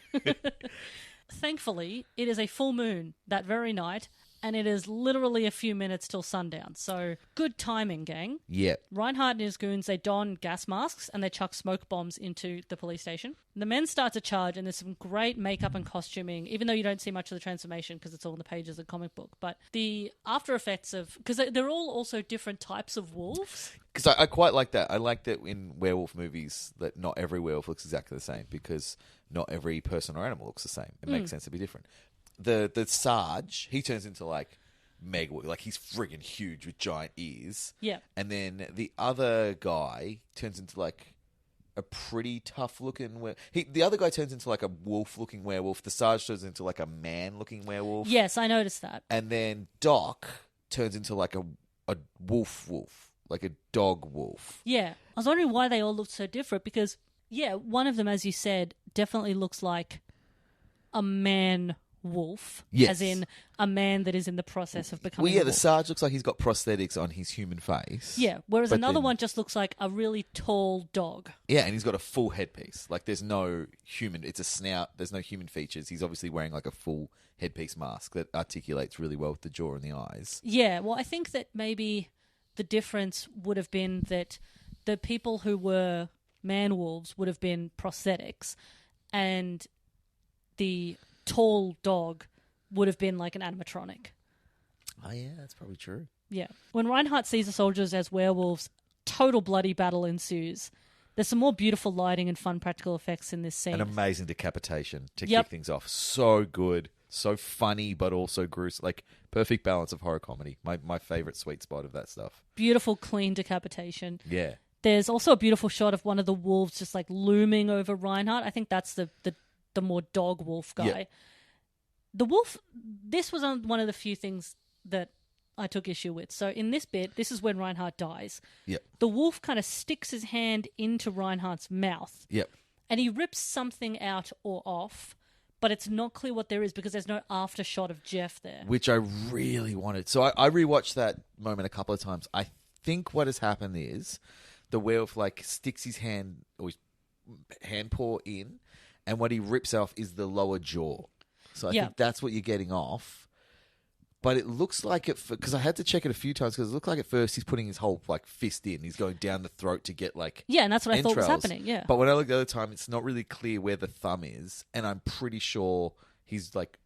[SPEAKER 1] Thankfully, it is a full moon that very night, and it is literally a few minutes till sundown. So, good timing, gang.
[SPEAKER 2] Yeah.
[SPEAKER 1] Reinhardt and his goons, they don gas masks and they chuck smoke bombs into the police station. The men start to charge, and there's some great makeup and costuming, even though you don't see much of the transformation because it's all in the pages of the comic book. But the after effects of... Because they're all also different types of wolves.
[SPEAKER 2] Because I quite like that. I like that in werewolf movies that not every werewolf looks exactly the same because not every person or animal looks the same. It makes sense to be different. The Sarge, he turns into like mega, like he's friggin' huge with giant ears.
[SPEAKER 1] Yeah.
[SPEAKER 2] And then the other guy turns into like a pretty tough looking the other guy turns into like a wolf looking werewolf. The Sarge turns into like a man looking werewolf.
[SPEAKER 1] Yes, I noticed that.
[SPEAKER 2] And then Doc turns into like a wolf, like a dog wolf.
[SPEAKER 1] Yeah. I was wondering why they all looked so different because, yeah, one of them, as you said, definitely looks like a man wolf.
[SPEAKER 2] Yes.
[SPEAKER 1] As in a man that is in the process of becoming
[SPEAKER 2] Well, yeah,
[SPEAKER 1] a
[SPEAKER 2] the
[SPEAKER 1] wolf.
[SPEAKER 2] Sarge looks like he's got prosthetics on his human face.
[SPEAKER 1] Yeah, whereas
[SPEAKER 2] But
[SPEAKER 1] another
[SPEAKER 2] then-
[SPEAKER 1] one just looks like a really tall dog.
[SPEAKER 2] Yeah, and he's got a full headpiece. Like, there's no human... It's a snout. There's no human features. He's obviously wearing, like, a full headpiece mask that articulates really well with the jaw and the eyes.
[SPEAKER 1] Yeah, well, I think that maybe the difference would have been that the people who were man-wolves would have been prosthetics and the tall dog would have been like an animatronic.
[SPEAKER 2] Oh, yeah, that's probably true.
[SPEAKER 1] Yeah. When Reinhardt sees the soldiers as werewolves, total bloody battle ensues. There's some more beautiful lighting and fun practical effects in this scene.
[SPEAKER 2] An amazing decapitation to
[SPEAKER 1] Yep.
[SPEAKER 2] kick things off. So good. So funny, but also gruesome. Like, perfect balance of horror comedy. My favourite sweet spot of that stuff.
[SPEAKER 1] Beautiful, clean decapitation.
[SPEAKER 2] Yeah.
[SPEAKER 1] There's also a beautiful shot of one of the wolves just like looming over Reinhardt. I think that's the more dog wolf guy.
[SPEAKER 2] Yeah.
[SPEAKER 1] The wolf, this was one of the few things that I took issue with. So in this bit, this is when Reinhardt dies.
[SPEAKER 2] Yep.
[SPEAKER 1] The wolf kind of sticks his hand into Reinhardt's mouth
[SPEAKER 2] Yep.
[SPEAKER 1] and he rips something out or off, but it's not clear what there is because there's no after shot of Jeff there.
[SPEAKER 2] Which I really wanted. So I rewatched that moment a couple of times. I think what has happened is the werewolf like sticks his hand or his hand paw in, and what he rips off is the lower jaw. So I think that's what you're getting off. But it looks like it, because I had to check it a few times, because it looked like at first he's putting his whole like fist in. He's going down the throat to get like
[SPEAKER 1] Yeah, and that's what I thought was
[SPEAKER 2] entrails.
[SPEAKER 1] happening, yeah.
[SPEAKER 2] But when I looked the other time, it's not really clear where the thumb is, and I'm pretty sure he's like,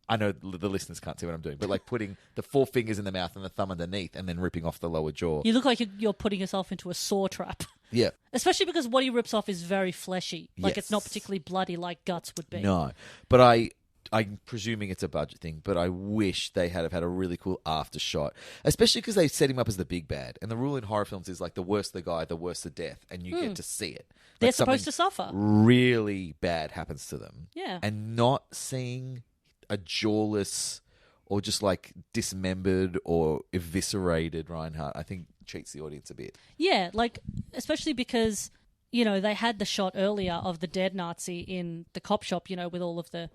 [SPEAKER 2] I know the listeners can't see what I'm doing, but like putting the four fingers in the mouth and the thumb underneath, and then ripping off the lower jaw.
[SPEAKER 1] You look like you're putting yourself into a saw trap.
[SPEAKER 2] Yeah.
[SPEAKER 1] Especially because what he rips off is very fleshy. Like, it's not
[SPEAKER 2] Yes.
[SPEAKER 1] particularly bloody like guts would be.
[SPEAKER 2] No, but I'm presuming it's a budget thing, but I wish they had a really cool after shot, especially because they set him up as the big bad. And the rule in horror films is like the worse the guy, the worse the death, and you get to see it.
[SPEAKER 1] They're
[SPEAKER 2] Like
[SPEAKER 1] supposed to
[SPEAKER 2] something
[SPEAKER 1] suffer.
[SPEAKER 2] really bad happens to them.
[SPEAKER 1] Yeah.
[SPEAKER 2] And not seeing a jawless or just like dismembered or eviscerated Reinhardt, I think cheats the audience a bit.
[SPEAKER 1] Yeah, like, especially because, you know, they had the shot earlier of the dead Nazi in the cop shop, you know, with all of the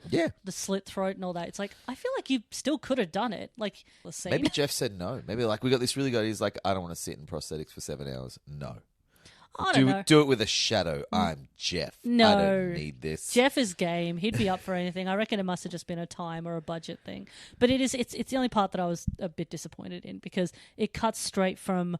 [SPEAKER 1] slit throat and all that. It's like, I feel like you still could have done it. Like, the scene.
[SPEAKER 2] Maybe Jeff said no. Maybe like, we got this really good. He's like, I don't want to sit in prosthetics for 7 hours. No.
[SPEAKER 1] I don't know.
[SPEAKER 2] Do it with a shadow. I'm Jeff.
[SPEAKER 1] No.
[SPEAKER 2] I don't need this.
[SPEAKER 1] Jeff is game. He'd be up for anything. I reckon it must have just been a time or a budget thing. But it's the only part that I was a bit disappointed in because it cuts straight from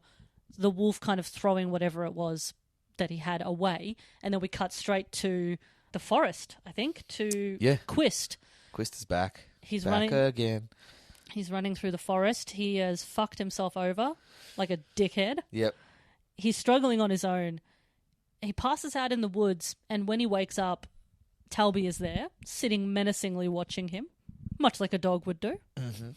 [SPEAKER 1] the wolf kind of throwing whatever it was that he had away, and then we cut straight to the forest, I think, to Quist.
[SPEAKER 2] Quist is back.
[SPEAKER 1] He's
[SPEAKER 2] back
[SPEAKER 1] running
[SPEAKER 2] again.
[SPEAKER 1] He's running through the forest. He has fucked himself over like a dickhead.
[SPEAKER 2] Yep.
[SPEAKER 1] He's struggling on his own. He passes out in the woods, and when he wakes up, Talby is there, sitting menacingly watching him, much like a dog would do.
[SPEAKER 2] Mm-hmm.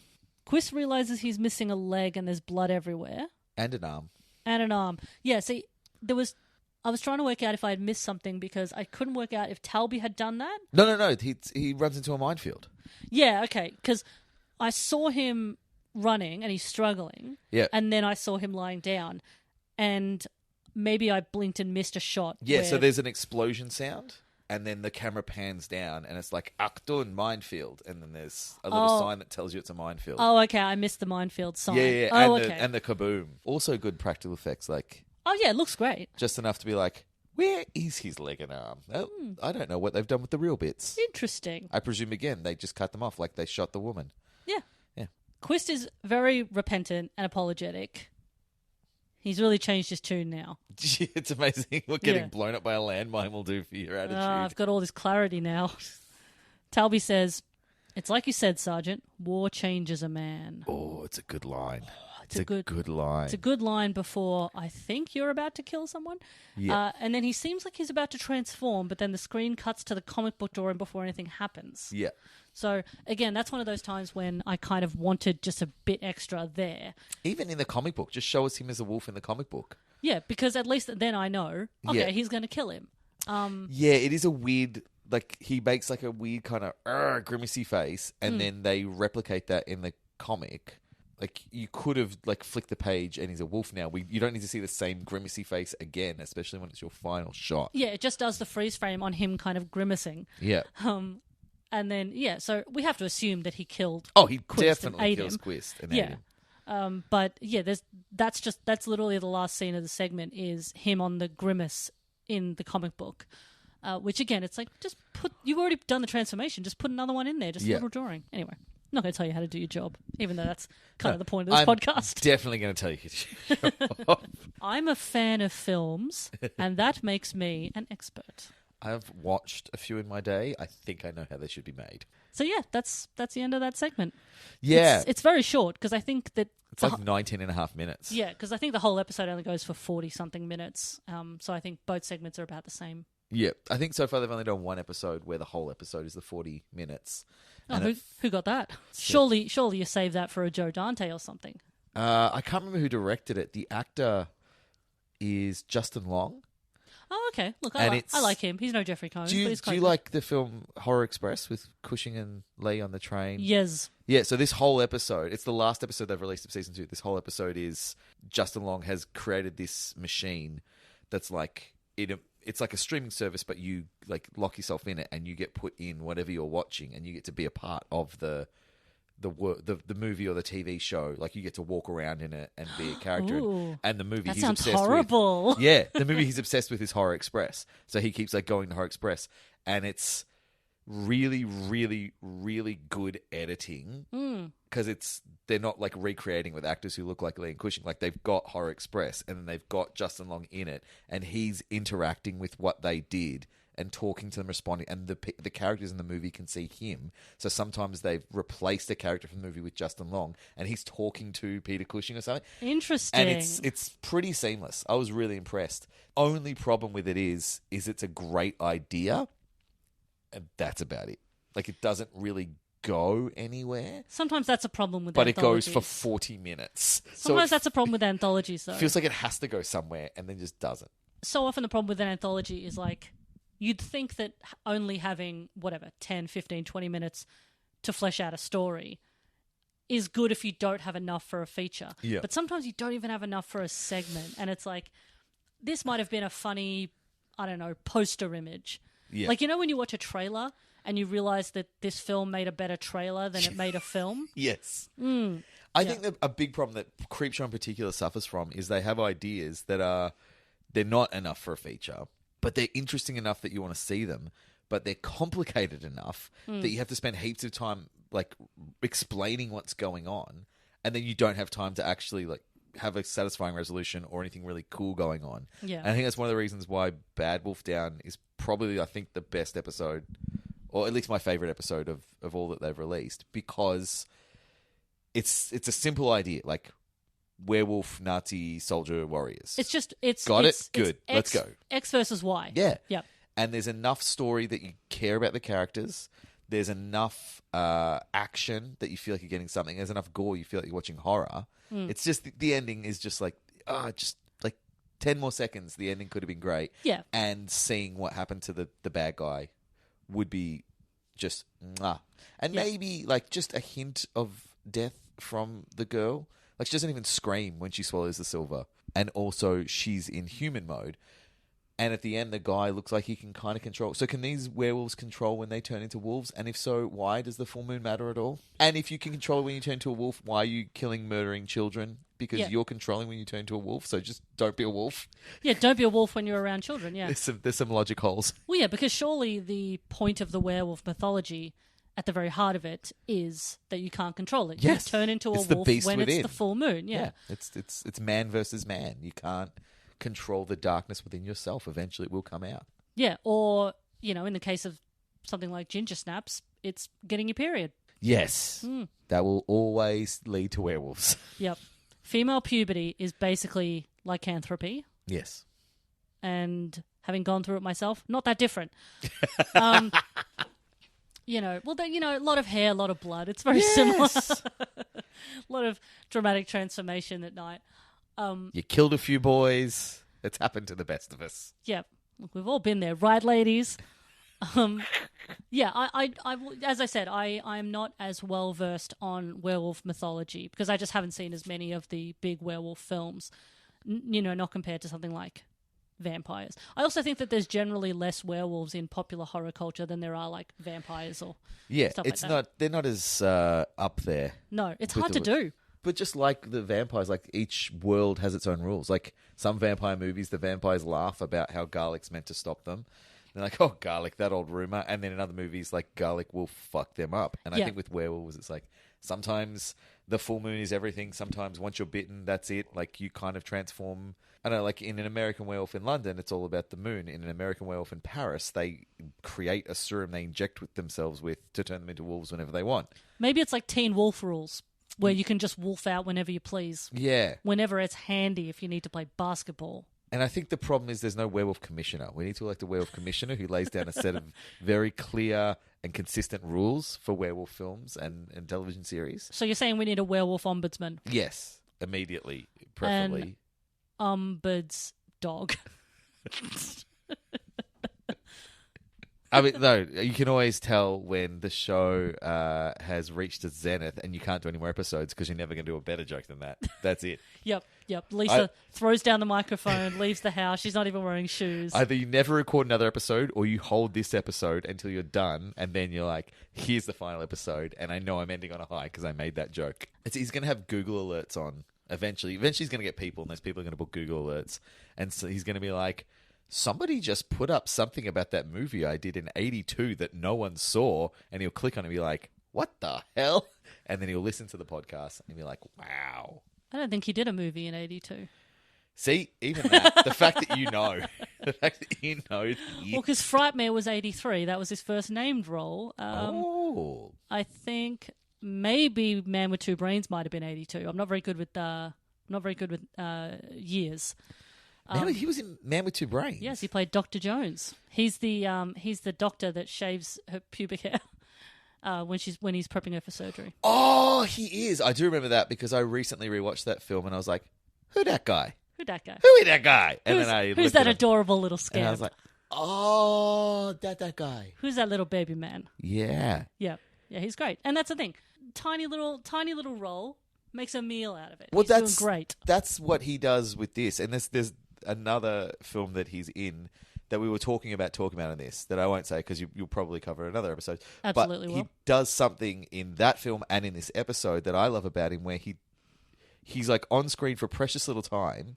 [SPEAKER 1] Quist realizes he's missing a leg and there's blood everywhere.
[SPEAKER 2] And an arm.
[SPEAKER 1] And an arm. Yeah, see, I was trying to work out if I had missed something because I couldn't work out if Talby had done that.
[SPEAKER 2] No. He runs into a minefield.
[SPEAKER 1] Yeah, okay, because I saw him running and he's struggling.
[SPEAKER 2] Yeah.
[SPEAKER 1] And then I saw him lying down. And maybe I blinked and missed a shot.
[SPEAKER 2] Yeah,
[SPEAKER 1] where-
[SPEAKER 2] so there's an explosion sound. and then the camera pans down, and it's like Aktun minefield, and then there's a little sign that tells you it's a minefield.
[SPEAKER 1] Oh, okay. I missed the minefield sign.
[SPEAKER 2] Yeah.
[SPEAKER 1] Oh,
[SPEAKER 2] and
[SPEAKER 1] okay.
[SPEAKER 2] and the kaboom. Also good practical effects, like
[SPEAKER 1] Oh, yeah, it looks great.
[SPEAKER 2] just enough to be like, where is his leg and arm? Oh, I don't know what they've done with the real bits.
[SPEAKER 1] Interesting.
[SPEAKER 2] I presume again they just cut them off like they shot the woman.
[SPEAKER 1] Yeah.
[SPEAKER 2] Yeah.
[SPEAKER 1] Quist is very repentant and apologetic. He's really changed his tune now.
[SPEAKER 2] It's amazing what getting
[SPEAKER 1] Yeah.
[SPEAKER 2] blown up by a landmine will do for your attitude.
[SPEAKER 1] I've got all this clarity now. Talby says, "It's like you said, Sergeant. War changes a man."
[SPEAKER 2] Oh, it's a good line.
[SPEAKER 1] It's a good
[SPEAKER 2] line.
[SPEAKER 1] It's a good line before I think you're about to kill someone.
[SPEAKER 2] Yeah.
[SPEAKER 1] And then he seems like he's about to transform, but then the screen cuts to the comic book drawing before anything happens.
[SPEAKER 2] Yeah.
[SPEAKER 1] So, again, that's one of those times when I kind of wanted just a bit extra there.
[SPEAKER 2] Even in the comic book, just show us him as a wolf in the comic book.
[SPEAKER 1] Yeah, because at least then I know, okay,
[SPEAKER 2] Yeah.
[SPEAKER 1] he's going to kill him.
[SPEAKER 2] Yeah, it is a weird, like, he makes like a weird kind of grimacy face, and then they replicate that in the comic. Like, you could have, like, flicked the page and he's a wolf now. You don't need to see the same grimacy face again, especially when it's your final shot.
[SPEAKER 1] Yeah, it just does the freeze frame on him kind of grimacing.
[SPEAKER 2] Yeah.
[SPEAKER 1] And then, so we have to assume that he killed
[SPEAKER 2] Oh, he
[SPEAKER 1] Quist and
[SPEAKER 2] definitely
[SPEAKER 1] ate
[SPEAKER 2] kills
[SPEAKER 1] him.
[SPEAKER 2] Quist and ate
[SPEAKER 1] Yeah.
[SPEAKER 2] him.
[SPEAKER 1] But yeah, that's literally the last scene of the segment is him on the grimace in the comic book. Which again, it's like you've already done the transformation, just put another one in there, just a little drawing. Anyway, I'm not going to tell you how to do your job, even though that's kind of the point of this podcast.
[SPEAKER 2] Definitely going to tell you.
[SPEAKER 1] I'm a fan of films, and that makes me an expert.
[SPEAKER 2] I've watched a few in my day. I think I know how they should be made.
[SPEAKER 1] So yeah, that's the end of that segment.
[SPEAKER 2] Yeah.
[SPEAKER 1] It's very short because I think that
[SPEAKER 2] It's like 19 and a half minutes.
[SPEAKER 1] yeah, because I think the whole episode only goes for 40-something minutes. So I think both segments are about the same.
[SPEAKER 2] Yeah. I think so far they've only done one episode where the whole episode is the 40 minutes.
[SPEAKER 1] Oh,
[SPEAKER 2] And
[SPEAKER 1] who got that? Surely you save that for a Joe Dante or something.
[SPEAKER 2] I can't remember who directed it. The actor is Justin Long.
[SPEAKER 1] Oh, okay. Look,
[SPEAKER 2] And
[SPEAKER 1] I like him. He's no Jeffrey Combs,
[SPEAKER 2] Do
[SPEAKER 1] but
[SPEAKER 2] you,
[SPEAKER 1] he's
[SPEAKER 2] do
[SPEAKER 1] quite
[SPEAKER 2] you
[SPEAKER 1] good.
[SPEAKER 2] like the film Horror Express with Cushing and Lee on the train?
[SPEAKER 1] Yes.
[SPEAKER 2] Yeah, so this whole episode, it's the last episode they've released of season 2. This whole episode is Justin Long has created this machine that's like it's like a streaming service, but you like lock yourself in it and you get put in whatever you're watching, and you get to be a part of the movie or the TV show. Like, you get to walk around in it and be a character.
[SPEAKER 1] Ooh.
[SPEAKER 2] And the movie
[SPEAKER 1] That
[SPEAKER 2] he's
[SPEAKER 1] sounds
[SPEAKER 2] obsessed
[SPEAKER 1] horrible.
[SPEAKER 2] with. Yeah, the movie he's obsessed with is Horror Express. So he keeps like going to Horror Express, and it's really, really, really good editing because they're not like recreating with actors who look like Lee and Cushing. Like, they've got Horror Express, and then they've got Justin Long in it, and he's interacting with what they did and talking to them, responding, and the characters in the movie can see him. So sometimes they've replaced a character from the movie with Justin Long, and he's talking to Peter Cushing or something.
[SPEAKER 1] Interesting.
[SPEAKER 2] And it's pretty seamless. I was really impressed. Only problem with it is it's a great idea, and that's about it. Like, it doesn't really go anywhere,
[SPEAKER 1] Sometimes that's a problem with
[SPEAKER 2] but it goes for
[SPEAKER 1] anthologies.
[SPEAKER 2] 40 minutes.
[SPEAKER 1] Sometimes
[SPEAKER 2] so
[SPEAKER 1] that's a problem with anthologies, though.
[SPEAKER 2] it feels like it has to go somewhere, and then just doesn't.
[SPEAKER 1] So often the problem with an anthology is like, you'd think that only having, 10, 15, 20 minutes to flesh out a story is good if you don't have enough for a feature.
[SPEAKER 2] Yeah.
[SPEAKER 1] But sometimes you don't even have enough for a segment. And it's like, this might have been a funny, poster image.
[SPEAKER 2] Yeah.
[SPEAKER 1] Like, when you watch a trailer and you realize that this film made a better trailer than it made a film?
[SPEAKER 2] Yes. I think that a big problem that Creepshow in particular suffers from is they have ideas that they're not enough for a feature, but they're interesting enough that you want to see them, but they're complicated enough that you have to spend heaps of time like explaining what's going on, and then you don't have time to actually like have a satisfying resolution or anything really cool going on.
[SPEAKER 1] Yeah.
[SPEAKER 2] And I think that's one of the reasons why Bad Wolf Down is probably, I think, the best episode, or at least my favorite episode of all that they've released, because it's a simple idea, like werewolf, Nazi, soldier, warriors.
[SPEAKER 1] It's just,
[SPEAKER 2] Got it?
[SPEAKER 1] it's
[SPEAKER 2] Good. Let's go.
[SPEAKER 1] X versus Y.
[SPEAKER 2] Yeah.
[SPEAKER 1] Yep.
[SPEAKER 2] And there's enough story that you care about the characters. There's enough action that you feel like you're getting something. There's enough gore you feel like you're watching horror. It's just the ending is just like, just like 10 more seconds. The ending could have been great.
[SPEAKER 1] Yeah.
[SPEAKER 2] And seeing what happened to the bad guy would be just mwah. And maybe like just a hint of death from the girl. Like, she doesn't even scream when she swallows the silver. And also, she's in human mode. And at the end, the guy looks like he can kind of control. So can these werewolves control when they turn into wolves? And if so, why does the full moon matter at all? And if you can control when you turn into a wolf, why are you killing, murdering children? Because you're controlling when you turn into a wolf. So just don't be a wolf.
[SPEAKER 1] Yeah, don't be a wolf when you're around children, yeah.
[SPEAKER 2] There's some logic holes.
[SPEAKER 1] Well, yeah, because surely the point of the werewolf mythology, at the very heart of it, is that you can't control it.
[SPEAKER 2] Yes.
[SPEAKER 1] You turn into a
[SPEAKER 2] It's the
[SPEAKER 1] wolf
[SPEAKER 2] beast
[SPEAKER 1] when
[SPEAKER 2] within.
[SPEAKER 1] it's the full moon, yeah.
[SPEAKER 2] It's man versus man. You can't control the darkness within yourself. Eventually it will come out.
[SPEAKER 1] Yeah, or, in the case of something like ginger snaps, it's getting your period.
[SPEAKER 2] Yes. That will always lead to werewolves.
[SPEAKER 1] Yep. Female puberty is basically lycanthropy.
[SPEAKER 2] Yes.
[SPEAKER 1] And having gone through it myself, not that different. A lot of hair, a lot of blood. It's very similar. A lot of dramatic transformation at night.
[SPEAKER 2] You killed a few boys. It's happened to the best of us.
[SPEAKER 1] Yeah. Look, we've all been there, right, ladies? I as I said, I'm not as well versed on werewolf mythology because I just haven't seen as many of the big werewolf films. Not compared to something like vampires. I also think that there's generally less werewolves in popular horror culture than there are like vampires or stuff like that.
[SPEAKER 2] They're not as up there.
[SPEAKER 1] No, it's hard to do.
[SPEAKER 2] But just like the vampires, like each world has its own rules. Like some vampire movies, the vampires laugh about how garlic's meant to stop them. They're like, oh, garlic, that old rumor. And then in other movies, like garlic will fuck them up. And I think with werewolves, it's like sometimes the full moon is everything. Sometimes once you're bitten, that's it. Like you kind of transform. I don't know, like in an American Werewolf in London, it's all about the moon. In an American Werewolf in Paris, they create a serum they inject with themselves with to turn them into wolves whenever they want.
[SPEAKER 1] Maybe it's like Teen Wolf rules, where you can just wolf out whenever you please.
[SPEAKER 2] Yeah.
[SPEAKER 1] Whenever it's handy if you need to play basketball.
[SPEAKER 2] And I think the problem is there's no werewolf commissioner. We need to elect a werewolf commissioner who lays down a set of very clear and consistent rules for werewolf films and television series.
[SPEAKER 1] So you're saying we need a werewolf ombudsman?
[SPEAKER 2] Yes, immediately, preferably.
[SPEAKER 1] Ombuds dog.
[SPEAKER 2] I mean, no, you can always tell when the show has reached its zenith and you can't do any more episodes because you're never going to do a better joke than that. That's it.
[SPEAKER 1] Yep. Lisa throws down the microphone, leaves the house. She's not even wearing shoes.
[SPEAKER 2] Either you never record another episode or you hold this episode until you're done and then you're like, here's the final episode and I know I'm ending on a high because I made that joke. He's going to have Google alerts on eventually. Eventually he's going to get people and those people are going to book Google alerts. And so he's going to be like, somebody just put up something about that movie I did in 82 that no one saw, and he'll click on it and be like, what the hell? And then he'll listen to the podcast and be like, wow.
[SPEAKER 1] I don't think he did a movie in 82.
[SPEAKER 2] See, even that, the fact that you know. The fact that you know.
[SPEAKER 1] Well, because Frightmare was 83. That was his first named role. I think maybe Man with Two Brains might have been 82. I'm not very good with years.
[SPEAKER 2] He was in Man with Two Brains.
[SPEAKER 1] Yes, he played Dr. Jones. He's the doctor that shaves her pubic hair when he's prepping her for surgery.
[SPEAKER 2] Oh, he is. I do remember that because I recently rewatched that film and I was like, who that guy?
[SPEAKER 1] Who that guy?
[SPEAKER 2] Who is that guy? And
[SPEAKER 1] who's that adorable little scamp?
[SPEAKER 2] And I was like, oh, that guy.
[SPEAKER 1] Who's that little baby man?
[SPEAKER 2] Yeah.
[SPEAKER 1] Yeah, he's great. And that's the thing. Tiny little role makes a meal out of it.
[SPEAKER 2] Well,
[SPEAKER 1] he's doing great.
[SPEAKER 2] That's what he does with this. And there's another film that he's in that we were talking about in this that I won't say because you'll probably cover another episode.
[SPEAKER 1] Absolutely
[SPEAKER 2] but
[SPEAKER 1] will.
[SPEAKER 2] He does something in that film and in this episode that I love about him where he's like on screen for precious little time,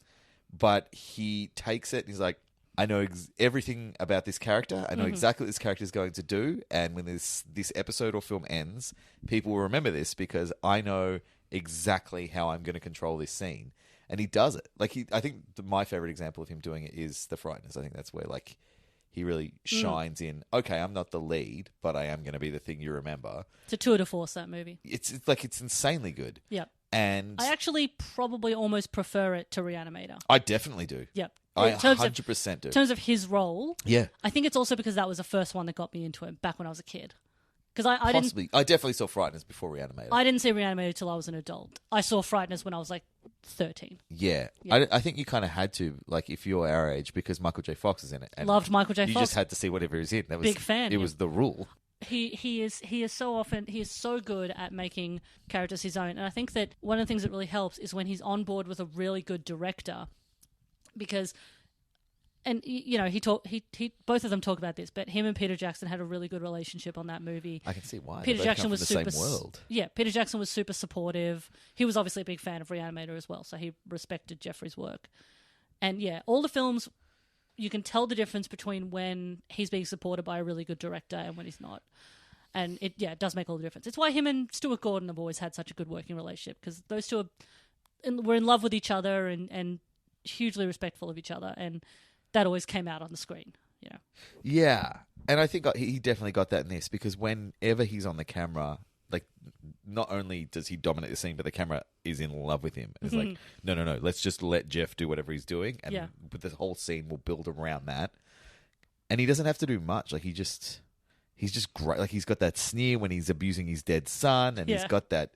[SPEAKER 2] but he takes it and he's like, I know everything about this character. I know exactly what this character is going to do. And when this episode or film ends, people will remember this because I know exactly how I'm going to control this scene. And he does it. I think my favorite example of him doing it is The Frighteners. I think that's where he really shines in. Okay, I'm not the lead, but I am going to be the thing you remember.
[SPEAKER 1] It's a tour de force, that movie.
[SPEAKER 2] It's insanely good.
[SPEAKER 1] Yep.
[SPEAKER 2] And
[SPEAKER 1] I actually probably almost prefer it to Reanimator.
[SPEAKER 2] I definitely do.
[SPEAKER 1] Yep.
[SPEAKER 2] I 100% do.
[SPEAKER 1] In terms of his role,
[SPEAKER 2] yeah.
[SPEAKER 1] I think it's also because that was the first one that got me into it back when I was a kid. Because I
[SPEAKER 2] definitely saw Frighteners before Reanimator.
[SPEAKER 1] I didn't see Reanimator till I was an adult. I saw Frighteners when I was 13.
[SPEAKER 2] Yeah. I think you kind of had to, if you're our age, because Michael J. Fox is in it. And
[SPEAKER 1] loved Michael J. Fox.
[SPEAKER 2] You just had to see whatever he's in. That was,
[SPEAKER 1] big fan.
[SPEAKER 2] It was the rule.
[SPEAKER 1] He is so good at making characters his own. And I think that one of the things that really helps is when he's on board with a really good director, because and he both of them talk about this, but him and Peter Jackson had a really good relationship on that movie.
[SPEAKER 2] I can see why.
[SPEAKER 1] Peter Jackson was
[SPEAKER 2] the
[SPEAKER 1] super
[SPEAKER 2] same world.
[SPEAKER 1] Yeah, Peter Jackson was super supportive. He was obviously a big fan of Reanimator as well, so he respected Jeffrey's work. And yeah, all the films, you can tell the difference between when he's being supported by a really good director and when he's not. And it does make all the difference. It's why him and Stuart Gordon have always had such a good working relationship, because those two were in love with each other and hugely respectful of each other, and that always came out on the screen.
[SPEAKER 2] Yeah, and I think he definitely got that in this, because whenever he's on the camera, like, not only does he dominate the scene, but the camera is in love with him. It's like, no, let's just let Jeff do whatever he's doing, and but the whole scene will build around that. And he doesn't have to do much. Like, he's just great. Like, he's got that sneer when he's abusing his dead son, and he's got that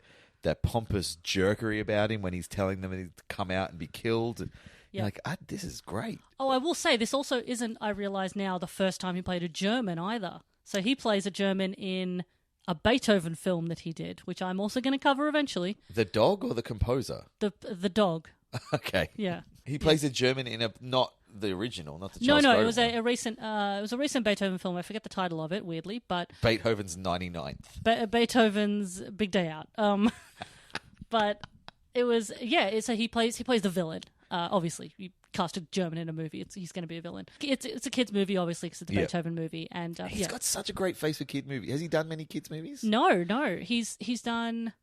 [SPEAKER 2] pompous jerkery about him when he's telling them to come out and be killed. You're like, this is great.
[SPEAKER 1] Oh, I will say, this also isn't, I realise now, the first time he played a German either. So he plays a German in a Beethoven film that he did, which I'm also going to cover eventually.
[SPEAKER 2] The dog or the composer?
[SPEAKER 1] The dog.
[SPEAKER 2] Okay.
[SPEAKER 1] Yeah.
[SPEAKER 2] He plays a German in not the original, not the Charles
[SPEAKER 1] No,
[SPEAKER 2] Grodin
[SPEAKER 1] it was a recent. It was a recent Beethoven film. I forget the title of it, weirdly, but
[SPEAKER 2] Beethoven's 99th.
[SPEAKER 1] Beethoven's Big Day Out. But it was So he plays the villain. Obviously, you cast a German in a movie, he's going to be a villain. It's a kids' movie, obviously, because it's a Beethoven movie, and
[SPEAKER 2] he's got such a great face for kid movies. Has he done many kids' movies?
[SPEAKER 1] No, he's done.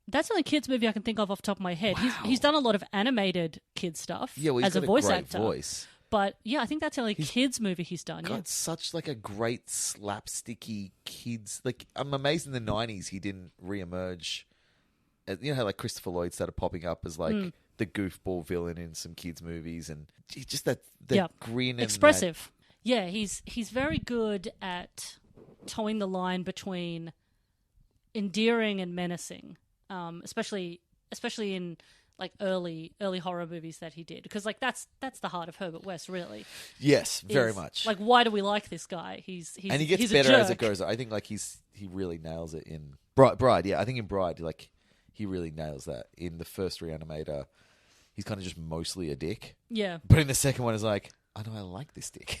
[SPEAKER 1] That's the only kids movie I can think of off the top of my head.
[SPEAKER 2] Wow.
[SPEAKER 1] He's done a lot of animated kid stuff
[SPEAKER 2] he's
[SPEAKER 1] as a
[SPEAKER 2] got
[SPEAKER 1] voice
[SPEAKER 2] great
[SPEAKER 1] actor.
[SPEAKER 2] Voice.
[SPEAKER 1] But yeah, I think that's the only kids movie he's done.
[SPEAKER 2] Got such like a great slapsticky kids. Like, I'm amazed in the 90s he didn't reemerge. You know how like Christopher Lloyd started popping up as like the goofball villain in some kids movies, and just that grin and
[SPEAKER 1] expressive. Yeah, he's very good at towing the line between endearing and menacing. Especially in like early horror movies that he did, because like that's the heart of Herbert West, really.
[SPEAKER 2] Yes, very much.
[SPEAKER 1] Like, why do we like this guy? He's
[SPEAKER 2] and he gets better as it goes. I think like he really nails it in Bride. Yeah, I think in Bride, like, he really nails that. In the first Reanimator, he's kind of just mostly a dick.
[SPEAKER 1] Yeah,
[SPEAKER 2] but in the second one, it's like, I know I like this dick.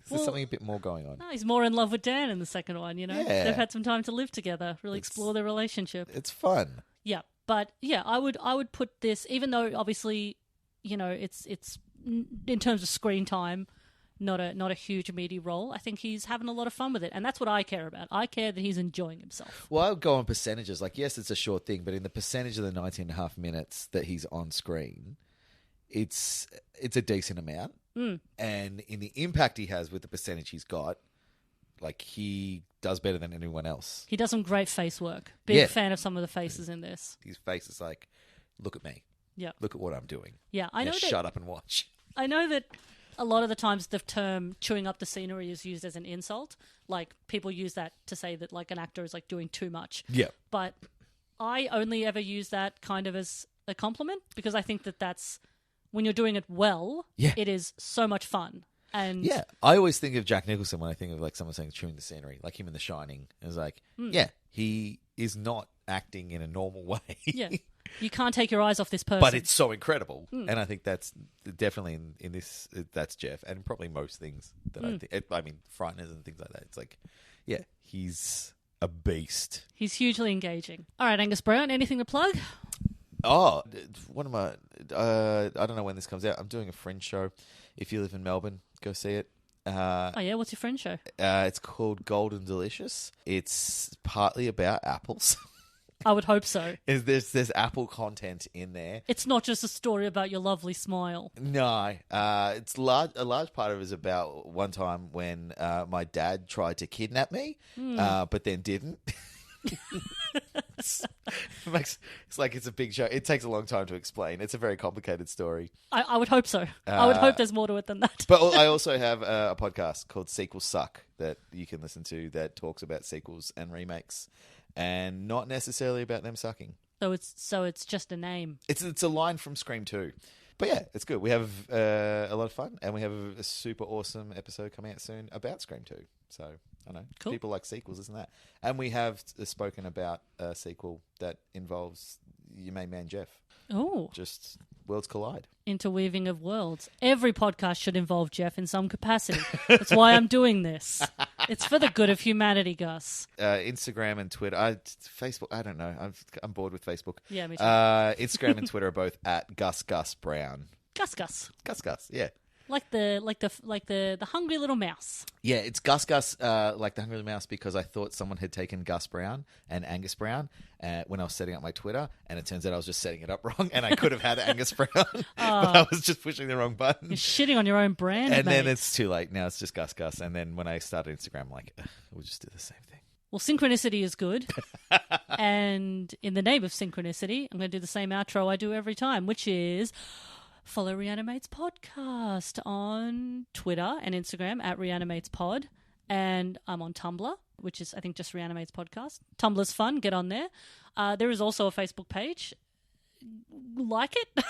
[SPEAKER 2] There's something a bit more going on.
[SPEAKER 1] No, he's more in love with Dan in the second one,
[SPEAKER 2] Yeah.
[SPEAKER 1] They've had some time to live together, really explore their relationship.
[SPEAKER 2] It's fun.
[SPEAKER 1] Yeah, but yeah, I would put this, even though obviously, it's in terms of screen time, not a huge meaty role. I think he's having a lot of fun with it, and that's what I care about. I care that he's enjoying himself.
[SPEAKER 2] Well, I would go on percentages. Like, yes, it's a short thing, but in the percentage of the 19 and a half minutes that he's on screen, it's a decent amount. And in the impact he has with the percentage he's got, like, he does better than anyone else.
[SPEAKER 1] He does some great face work. Big fan of some of the faces in this.
[SPEAKER 2] His face is like, look at me.
[SPEAKER 1] Yeah.
[SPEAKER 2] Look at what I'm doing.
[SPEAKER 1] Yeah, I know that.
[SPEAKER 2] Shut up and watch.
[SPEAKER 1] I know that a lot of the times the term chewing up the scenery is used as an insult. Like, people use that to say that like an actor is like doing too much.
[SPEAKER 2] Yeah.
[SPEAKER 1] But I only ever use that kind of as a compliment, because I think that that's, when you're doing it well, it is so much fun. And
[SPEAKER 2] yeah, I always think of Jack Nicholson when I think of like someone saying chewing the scenery, like him in The Shining. It's like, he is not acting in a normal way.
[SPEAKER 1] Yeah, you can't take your eyes off this person.
[SPEAKER 2] But it's so incredible. And I think that's definitely in this, that's Jeff, and probably most things that I think. I mean, Frighteners and things like that. It's like, yeah, he's a beast.
[SPEAKER 1] He's hugely engaging. All right, Angus Brown, anything to plug?
[SPEAKER 2] Oh, what am I don't know when this comes out. I'm doing a Fringe show. If you live in Melbourne, go see it.
[SPEAKER 1] What's your Fringe show?
[SPEAKER 2] It's called Golden Delicious. It's partly about apples.
[SPEAKER 1] I would hope so.
[SPEAKER 2] There's apple content in there.
[SPEAKER 1] It's not just a story about your lovely smile.
[SPEAKER 2] No, it's a large part of it is about one time when my dad tried to kidnap me, but then didn't. It's like it's a big show. It takes a long time to explain. It's a very complicated story.
[SPEAKER 1] I would hope so. I would hope there's more to it than that.
[SPEAKER 2] But I also have a podcast called Sequels Suck that you can listen to that talks about sequels and remakes, and not necessarily about them sucking.
[SPEAKER 1] So it's just a name.
[SPEAKER 2] It's a line from Scream 2. But yeah, it's good. We have a lot of fun, and we have a super awesome episode coming out soon about Scream 2. So, I know. Cool. People like sequels, isn't that? And we have spoken about a sequel that involves your main man, Jeff.
[SPEAKER 1] Oh.
[SPEAKER 2] Just worlds collide.
[SPEAKER 1] Interweaving of worlds. Every podcast should involve Jeff in some capacity. That's why I'm doing this. It's for the good of humanity, Gus.
[SPEAKER 2] Instagram and Twitter. Facebook, I don't know. I'm bored with Facebook.
[SPEAKER 1] Yeah, me too.
[SPEAKER 2] Instagram and Twitter are both at Gus Brown.
[SPEAKER 1] Gus.
[SPEAKER 2] Gus, yeah.
[SPEAKER 1] Like the hungry little mouse.
[SPEAKER 2] Yeah, it's Gus, like the Hungry Mouse, because I thought someone had taken Gus Brown and Angus Brown when I was setting up my Twitter, and it turns out I was just setting it up wrong, and I could have had Angus Brown, but I was just pushing the wrong button.
[SPEAKER 1] You're shitting on your own brand,
[SPEAKER 2] and
[SPEAKER 1] mate.
[SPEAKER 2] then it's too late. Now it's just Gus, and then when I started Instagram, I'm like, we'll just do the same thing.
[SPEAKER 1] Well, synchronicity is good, and in the name of synchronicity, I'm going to do the same outro I do every time, which is... Follow Reanimates Podcast on Twitter and Instagram at ReanimatesPod. And I'm on Tumblr, which is, I think, just Reanimates Podcast. Tumblr's fun. Get on there. There is also a Facebook page. Like it.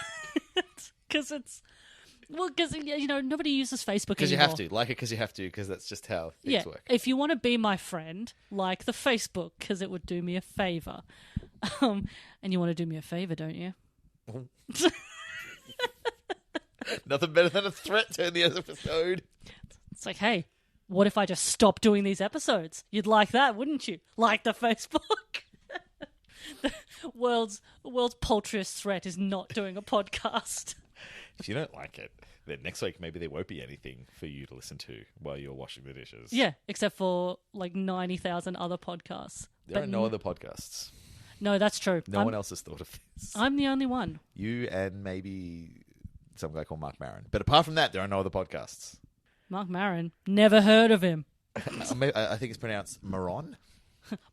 [SPEAKER 1] Because it's... Well, because, nobody uses Facebook anymore.
[SPEAKER 2] Because you have to. Like it because you have to, because that's just how things work.
[SPEAKER 1] If you want to be my friend, like the Facebook, because it would do me a favour. And you want to do me a favour, don't you?
[SPEAKER 2] Nothing better than a threat to end the episode.
[SPEAKER 1] It's like, hey, what if I just stop doing these episodes? You'd like that, wouldn't you? Like the Facebook? The world's paltriest threat is not doing a podcast.
[SPEAKER 2] If you don't like it, then next week maybe there won't be anything for you to listen to while you're washing the dishes.
[SPEAKER 1] Yeah, except for like 90,000 other podcasts.
[SPEAKER 2] There are no other podcasts.
[SPEAKER 1] No, that's true.
[SPEAKER 2] No one else has thought of this.
[SPEAKER 1] I'm the only one.
[SPEAKER 2] You and maybe some guy called Mark Maron. But apart from that, there are no other podcasts.
[SPEAKER 1] Mark Maron? Never heard of him.
[SPEAKER 2] I think it's pronounced Maron.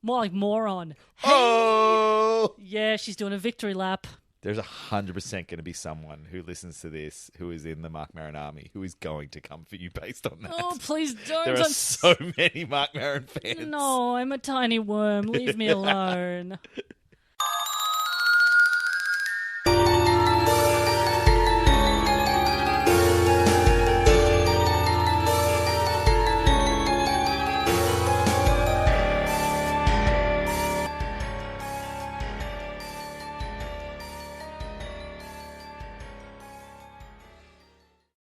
[SPEAKER 1] More like moron. Hey!
[SPEAKER 2] Oh!
[SPEAKER 1] Yeah, she's doing a victory lap.
[SPEAKER 2] There's 100% going to be someone who listens to this who is in the Mark Maron army who is going to come for you based on that.
[SPEAKER 1] Oh, please don't.
[SPEAKER 2] There are so many Mark Maron fans.
[SPEAKER 1] No, I'm a tiny worm. Leave me alone.